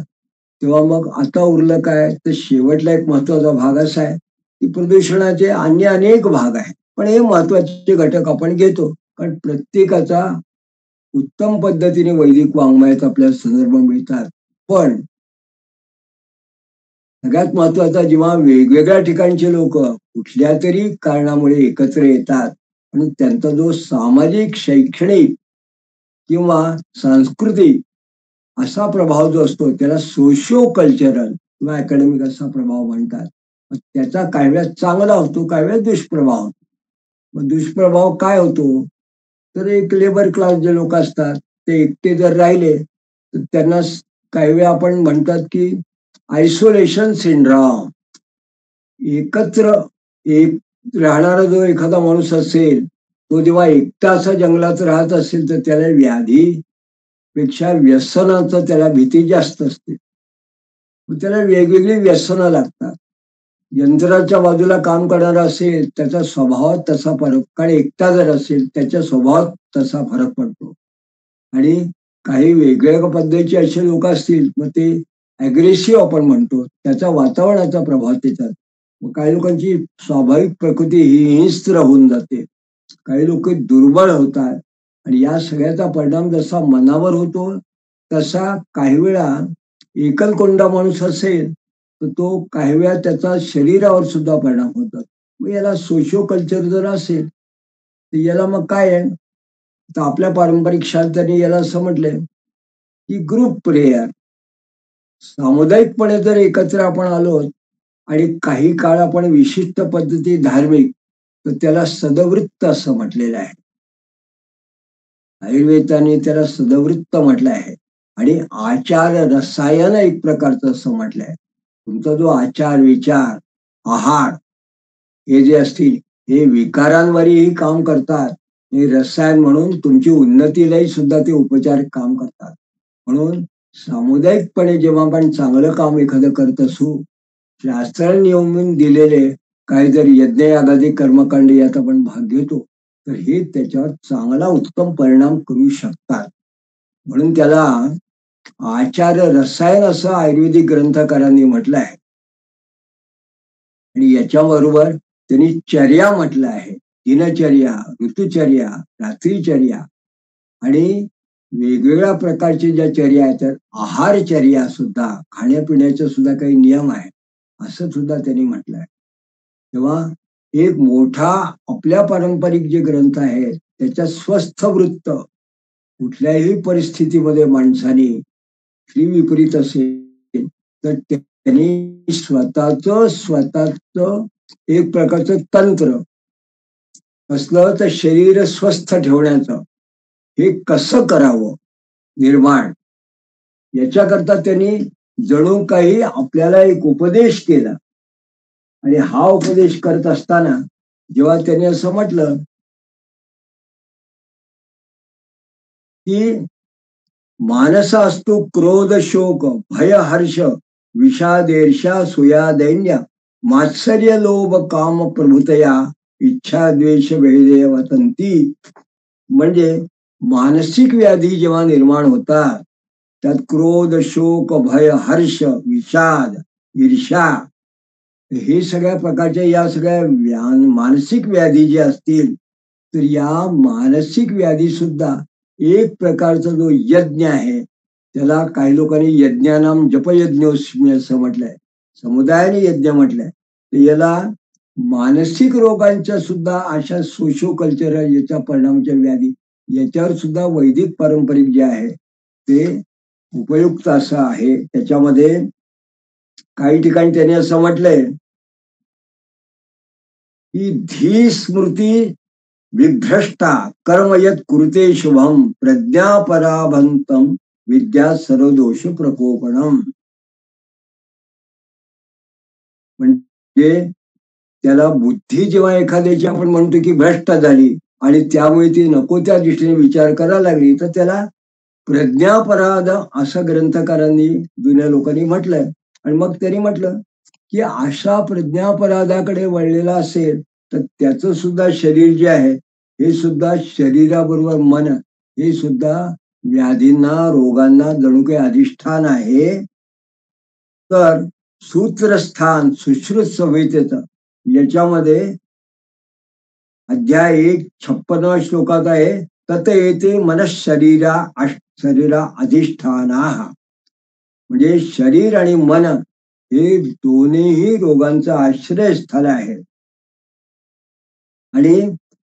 तेव्हा मग आता उरलं काय तर शेवटला एक महत्वाचा भाग असा आहे की प्रदूषणाचे अन्य अनेक भाग आहेत. पण हे महत्वाचे घटक आपण घेतो कारण प्रत्येकाचा उत्तम पद्धतीने वैदिक वाङ्मयात आपल्याला संदर्भ मिळतात. पण सगळ्यात महत्वाचा जेव्हा वेगवेगळ्या ठिकाणचे लोक कुठल्या तरी कारणामुळे एकत्र येतात आणि त्यांचा जो सामाजिक शैक्षणिक किंवा सांस्कृतिक असा प्रभाव जो असतो त्याला सोशिओ कल्चरल किंवा अकॅडमिक असा प्रभाव म्हणतात. त्याचा काही वेळा चांगला होतो काही वेळा दुष्प्रभाव होतो. मग दुष्प्रभाव काय होतो तर एक लेबर क्लास जे लोक असतात ते एकटे जर राहिले तर त्यांना काही वेळा आपण म्हणतात की आयसोलेशन सिंड्रॉम. एकत्र एक राहणारा जो एखादा माणूस असेल तो जेव्हा एकटा असा जंगलात राहत असेल तर त्याला व्याधी पेक्षा व्यसनाचं त्याला भीती जास्त असते. त्याला वेगवेगळी व्यसनं लागतात. यंत्राच्या बाजूला काम करणारा असेल त्याचा स्वभावात तसा फरक कारण एकटा जर असेल त्याच्या स्वभावात तसा फरक पडतो. आणि काही वेगवेगळ्या पद्धतीचे असे लोक असतील मग ते अग्रेसिव्ह आपण म्हणतो त्याचा वातावरणाचा प्रभाव त्याच्यात. मग काही लोकांची स्वाभाविक प्रकृती ही हिंस्त्र होऊन जाते. काही लोक दुर्बळ होतात आणि या सगळ्याचा परिणाम जसा मनावर होतो तसा काही वेळा एकलकोंडा माणूस असेल तर तो काही वेळा त्याचा शरीरावर सुद्धा परिणाम होतात. मग याला सोशिओ कल्चर जर असेल तर याला मग काय आहे, तर आपल्या पारंपरिक शास्त्रांनी याला असं म्हटलंय की ग्रुप प्रेयर. सामुदायिकपणे जर एकत्र आपण आलो आणि काही काळ आपण विशिष्ट पद्धती धार्मिक, तर त्याला सदवृत्त असं म्हटलेलं आहे. आयुर्वेदाने त्याला सदवृत्त म्हटलं आहे. आणि आचार रसायन एक प्रकारचं असं म्हटलंय. तुमचा जो आचार विचार आहार हे जे असतील, हे विकारांवरही काम करतात. हे रसायन म्हणून तुमची उन्नतीलाही सुद्धा ते उपचार काम करतात. म्हणून सामुदायिकपणे जेव्हा आपण चांगलं काम एखादं करत असू, शास्त्राने नियमून दिलेले काही जर यज्ञ यागादी कर्मकांड यात आपण भाग घेतो, तर हे त्याच्यावर चांगला उत्तम परिणाम करू शकतात. म्हणून त्याला आचार रसायन असं आयुर्वेदिक ग्रंथकारांनी म्हटलं आहे. आणि याच्याबरोबर त्यांनी चर्या म्हटलं आहे. दिनचर्या, ऋतुचर्या, रात्रीचर्या आणि वेगवेगळ्या प्रकारच्या ज्या चर्या आहेत, तर आहारचर्या सुद्धा, खाण्यापिण्याचे सुद्धा काही नियम आहे असं सुद्धा त्यांनी म्हटलं आहे. तेव्हा एक मोठा आपल्या पारंपरिक जे ग्रंथ आहे त्याच्या स्वस्थ वृत्त कुठल्याही परिस्थितीमध्ये माणसाने श्री विपरीत असेल तर त्यांनी स्वतःच एक प्रकारचं तंत्र असलं, तर शरीर स्वस्थ ठेवण्याचं हे कसं करावं निर्माण, याच्याकरता त्यांनी जणू काही आपल्याला एक उपदेश केला. आणि हा उपदेश करत असताना जेव्हा त्यांनी असं म्हटलं की मानस असतो क्रोध शोक भय हर्ष विषादेर्षा सुया दैन्य मात्सर्य लोभ काम प्रभुतया इच्छा द्वेष वैर्य वतंती. म्हणजे मानसिक व्याधी जेव्हा निर्माण होतात, त्यात क्रोध शोक भय हर्ष विषाद ईर्षा, हे सगळ्या प्रकारच्या या सगळ्या मानसिक व्याधी ज्या असतील, तर या मानसिक व्याधी सुद्धा एक प्रकारचा जो यज्ञ आहे, त्याला काही लोकांनी यज्ञानाम जपयज्ञोस्मी असं म्हटलंय, समुदायाने यज्ञ म्हटलंय. तर याला मानसिक रोगांच्या सुद्धा अशा सोशो कल्चरल याच्या परिणामच्या व्याधी याच्यावर सुद्धा वैदिक पारंपरिक जे आहे ते उपयुक्त असं आहे. त्याच्यामध्ये काही ठिकाणी त्याने असं म्हटलंय की धी स्मृती विभ्रष्टा कर्म यत कुरुते शुभम प्रज्ञापराभंतम विद्या सर्वदोष प्रकोपणम. म्हणजे त्याला बुद्धी जेव्हा एखाद्याची आपण म्हणतो की भ्रष्ट झाली आणि त्यामुळे ती नको त्या दृष्टीने विचार करायला लागली, तर त्याला प्रज्ञापराध असं ग्रंथकारांनी जुन्या लोकांनी म्हटलंय. आणि मग त्यांनी म्हटलं की अशा प्रज्ञापराधाकडे वळलेला असेल तर त्याचं सुद्धा शरीर जे आहे हे सुद्धा शरीराबरोबर मन हे सुद्धा व्याधींना रोगांना जणू काही अधिष्ठान आहे. तर सूत्रस्थान सुश्रुत संहितेचं याच्यामध्ये अध्याय 1 56 श्लोकात आहे, तत येते मनस शरीरा अधिष्ठाना. म्हणजे शरीर आणि मन हे दोन्ही रोगांचं आश्रयस्थळ आहे. आणि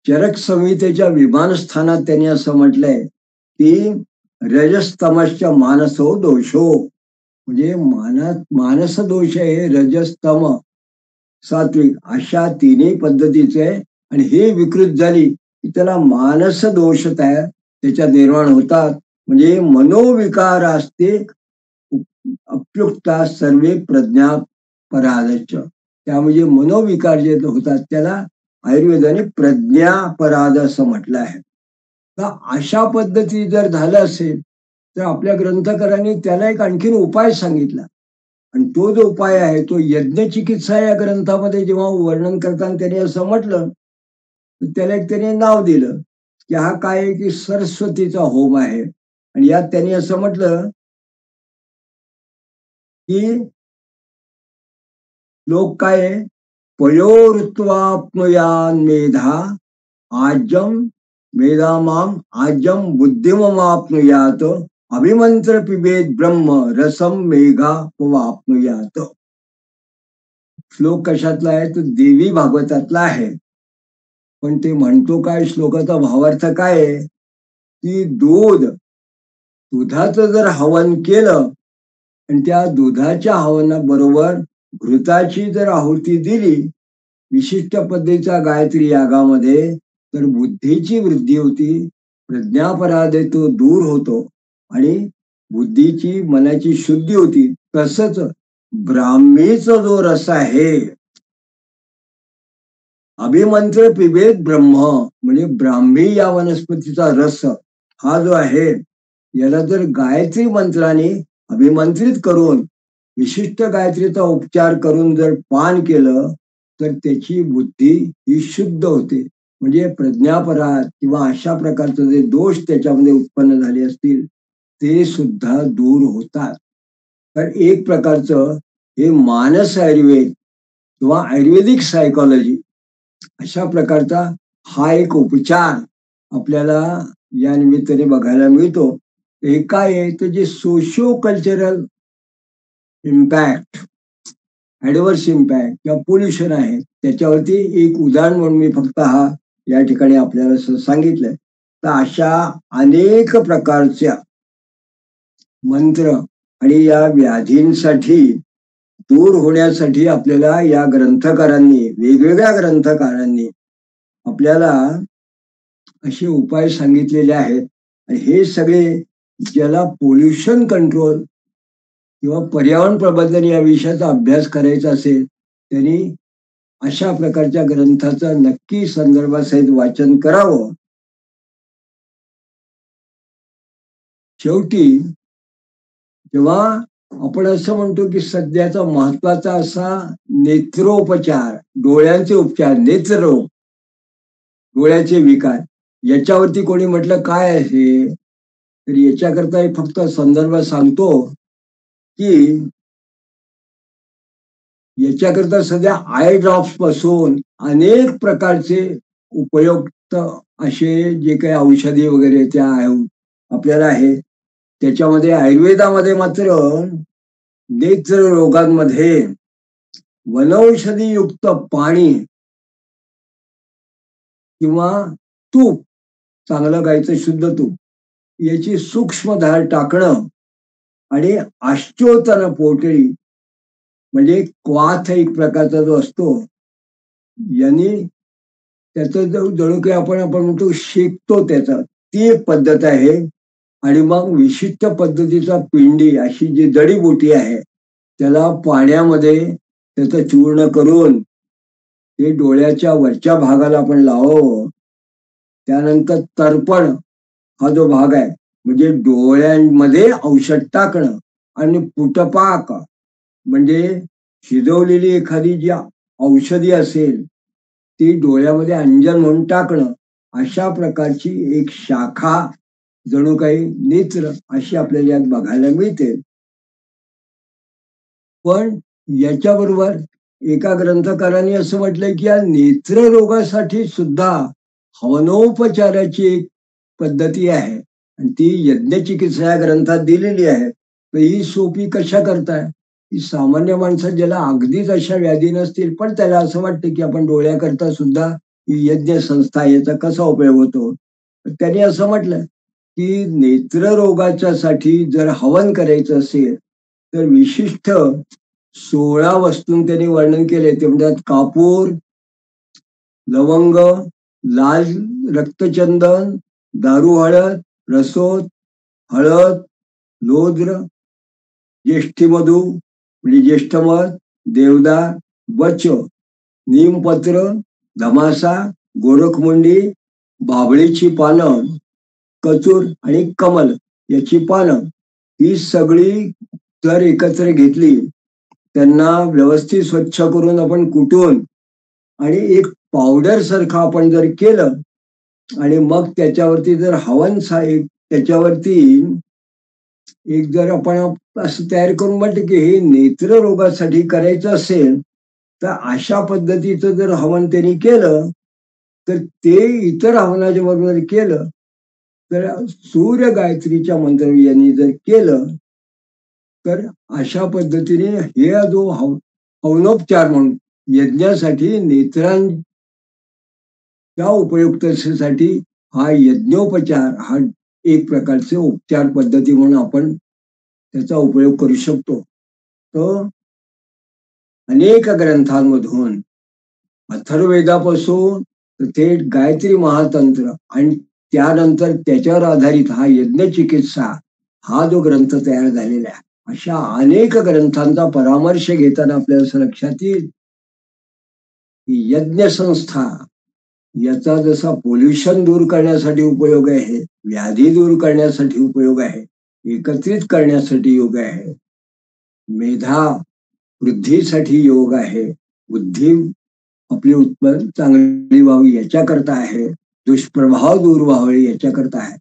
चरक संहितेच्या विमानस्थानात त्यांनी असं म्हटलंय की रजस्तमश्च मानसो दोषो. म्हणजे मानस दोष आहे, रजस्तम सात्विक अशा तिन्ही पद्धतीचे. आणि हे विकृत झाली की त्याला मानस दोष त्याच्यात निर्माण होतात. म्हणजे मनोविकार असते अप्युक्ता सर्वे प्रज्ञा पराधच. त्या म्हणजे मनोविकार जे होतात त्याला आयुर्वेदाने प्रज्ञापराध असं म्हटलं आहे. तर अशा पद्धती जर झालं असेल तर आपल्या ग्रंथकारांनी त्याला एक आणखीन उपाय सांगितला. आणि तो जो उपाय आहे तो यज्ञ चिकित्सा या ग्रंथामध्ये जेव्हा वर्णन करताना त्याने असं म्हटलं, तर त्याला एक त्याने नाव दिलं की हा काय आहे की सरस्वतीचा होम आहे. आणि यात त्यांनी असं म्हटलं की लोक काय पयोऋत्वाप्नुयान मेधा आजम मेधामाम आजम बुद्धिममाप्नुयात अभिमंत्र पिबेत ब्रह्म रसम मेघा वाप्नुयात. श्लोक कशातला आहे तो देवी भागवतातला आहे. पण ते म्हणतो काय, श्लोकाचा भावार्थ काय आहे की दुधाचं जर हवन केलं आणि त्या दुधाच्या हवनाबरोबर घृताची जर आहुती दिली विशिष्ट पद्धतीच्या गायत्री यागामध्ये, तर बुद्धीची वृद्धी होती, प्रज्ञापराध तो दूर होतो आणि बुद्धीची मनाची शुद्धी होती. तसंच ब्राह्मीचा जो रस आहे, अभिमंत्र पिबेत ब्रह्म, म्हणजे ब्राह्मी या वनस्पतीचा रस हा जो आहे, याला जर गायत्री मंत्राने अभिमंत्रित करून विशिष्ट गायत्रीचा उपचार करून जर पान केलं तर त्याची बुद्धी ही शुद्ध होते. म्हणजे प्रज्ञापराध किंवा अशा प्रकारचे जे दोष त्याच्यामध्ये उत्पन्न झाले असतील ते सुद्धा दूर होतात. तर एक प्रकारचं हे मानस आयुर्वेद किंवा आयुर्वेदिक सायकॉलॉजी अशा प्रकारचा हा एक उपचार आपल्याला या निमित्ताने बघायला मिळतो. हे काय आहे तर जे socio cultural impact, adverse impact किंवा पोल्युशन आहे त्याच्यावरती एक उदाहरण म्हणून मी फक्त हा या ठिकाणी आपल्याला सांगितलंय. तर अशा अनेक प्रकारच्या मंत्र आणि या व्याधींसाठी दूर होण्यासाठी आपल्याला या ग्रंथकारांनी, वेगवेगळ्या ग्रंथकारांनी आपल्याला असे उपाय सांगितलेले आहेत. आणि हे सगळे ज्याला पोल्युशन कंट्रोल किंवा पर्यावरण प्रबंधन या विषयाचा अभ्यास करायचा असेल त्यांनी अशा प्रकारच्या ग्रंथाचं नक्की संदर्भासहित वाचन करावं. शेवटी जेव्हा आपण असं म्हणतो की सध्याचा महत्वाचा असा नेत्रोपचार, डोळ्यांचे उपचार, नेत्ररोग, डोळ्याचे विकार, याच्यावरती कोणी म्हटलं काय आहे तर याच्याकरता फक्त संदर्भ सांगतो की याच्याकरता सध्या आय ड्रॉप्स पासून अनेक प्रकारचे उपयुक्त असे जे काही औषधी वगैरे त्या आपल्याला आहे. त्याच्यामध्ये आयुर्वेदामध्ये मात्र नेत्र रोगांमध्ये वनौषधी युक्त पाणी किंवा तूप, चांगलं गायचं शुद्ध तूप, याची सूक्ष्म धार टाकणं आणि आश्चोतन पोटळी म्हणजे क्वाथ एक प्रकारचा जो असतो, यांनी त्याचं जणू काही आपण म्हणतो शेकतो त्याचा, ती एक पद्धत आहे. आणि मग विशिष्ट पद्धतीचा पिंडी अशी जी जडीबुटी आहे त्याला पाण्यामध्ये त्याचं चूर्ण करून ते डोळ्याच्या वरच्या भागाला आपण लावावं. त्यानंतर तर्पण हा जो भाग आहे म्हणजे डोळ्यांमध्ये औषध टाकणं आणि पुटपाक म्हणजे शिजवलेली एखादी जी औषधी असेल ती डोळ्यामध्ये अंजन म्हणून टाकणं, अशा प्रकारची एक शाखा जणू काही नेत्र अशी आपल्याला यात बघायला मिळते. पण याच्याबरोबर एका ग्रंथकाराने असं म्हटलंय की या नेत्र रोगासाठी सुद्धा हवनोपचाराची एक पद्धती आहे आणि ती यज्ञचिकित्सा या ग्रंथात दिलेली आहे. तर ही सोपी कशा करताय की सामान्य माणसात ज्याला अगदीच अशा व्याधी नसतील पण त्याला असं वाटतं की आपण डोळ्याकरता सुद्धा ही यज्ञ संस्था याचा कसा उपयोग होतो. त्यांनी असं म्हटलं की नेत्ररोगाच्या साठी जर हवन करायचं असेल तर विशिष्ट 16 वस्तून त्यांनी वर्णन केले. ते म्हणतात कापूर, लवंग, लाल रक्तचंदन, दारू हळद, रसोद, हळद, लोद्र, ज्येष्ठीमधू म्हणजे ज्येष्ठमध, देवदार, बच, नीमपत्र, धमासा, गोरखमुंडी, बाभळीची पानं, कचूर आणि कमल याची पानं ही सगळी जर एकत्र घेतली, त्यांना व्यवस्थित स्वच्छ करून आपण कुटून आणि एक पावडर सारखं आपण जर केलं आणि मग त्याच्यावरती जर हवन त्याच्यावरती एक जर आपण असं तयार करून म्हटलं की हे नेत्र रोगासाठी करायचं असेल तर अशा पद्धतीचं जर हवन त्यांनी केलं तर ते इतर हवनाच्या बरोबर केलं तर सूर्य गायत्रीच्या मंत्र यांनी जर केलं तर अशा पद्धतीने हे जो हवनोपचार म्हणून यज्ञासाठी त्या उपयुक्ततेसाठी हा यज्ञोपचार हा एक प्रकारचे उपचार पद्धती म्हणून आपण त्याचा उपयोग करू शकतो. तो अनेक ग्रंथांमधून अथर्ववेदापासून थेट गायत्री महातंत्र आणि त्यानंतर त्याच्यावर आधारित हा यज्ञ चिकित्सा हा जो ग्रंथ तयार झालेला आहे, अशा अनेक ग्रंथांचा परामर्श घेताना आपल्याला असं लक्षात येईल की यज्ञ संस्था याचा जसा पोल्युशन दूर करण्यासाठी उपयोग आहे, व्याधी दूर करण्यासाठी उपयोग आहे, एकत्रित करण्यासाठी योग आहे, मेधा वृद्धीसाठी योग आहे, बुद्धी आपली उत्पन्न चांगली व्हावी याच्याकरता आहे, दुष्प्रभाव दूर व्हावे याच्याकरता आहे.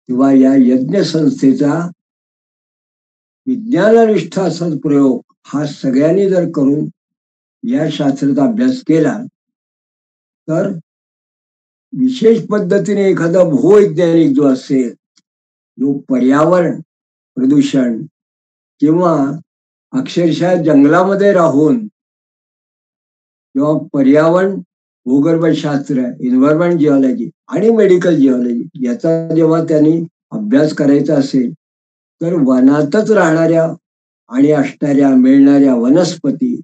तेव्हा या यज्ञ संस्थेचा विज्ञाननिष्ठ असा प्रयोग हा सगळ्यांनी जर करून या शास्त्राचा अभ्यास केला तर विशेष पद्धतीने एखादा भूवैज्ञानिक जो असेल, जो पर्यावरण प्रदूषण किंवा अक्षरशः जंगलामध्ये राहून किंवा पर्यावरण भूगर्भशास्त्र, एन्व्हायरमेंट जिओलॉजी आणि मेडिकल जिओलॉजी याचा जेव्हा त्यांनी अभ्यास करायचा असेल तर वनातच राहणाऱ्या आणि असणाऱ्या मिळणाऱ्या वनस्पती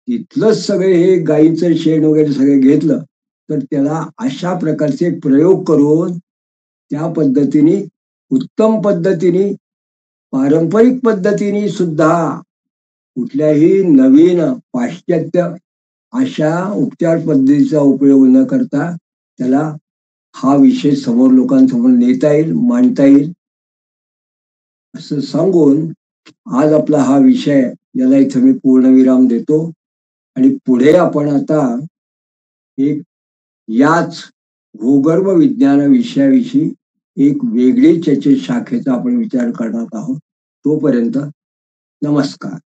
तिथलंच सगळे हे गाईचं शेण वगैरे सगळे घेतलं तर त्याला अशा प्रकारचे प्रयोग करून त्या पद्धतीने उत्तम पद्धतीने पारंपरिक पद्धतीने सुद्धा कुठल्याही नवीन पाश्चात्य अशा उपचार पद्धतीचा उपयोग न करता त्याला हा विषय समोर लोकांसमोर नेता येईल, मांडता येईल असं सांगून आज आपला हा विषय याला इथं मी पूर्णविराम देतो आणि पुढे आपण आता एक याच भूगर्भ विज्ञान विषयाविषयी एक वेगळी शाखेचा आपण विचार करणार आहोत. तोपर्यंत नमस्कार.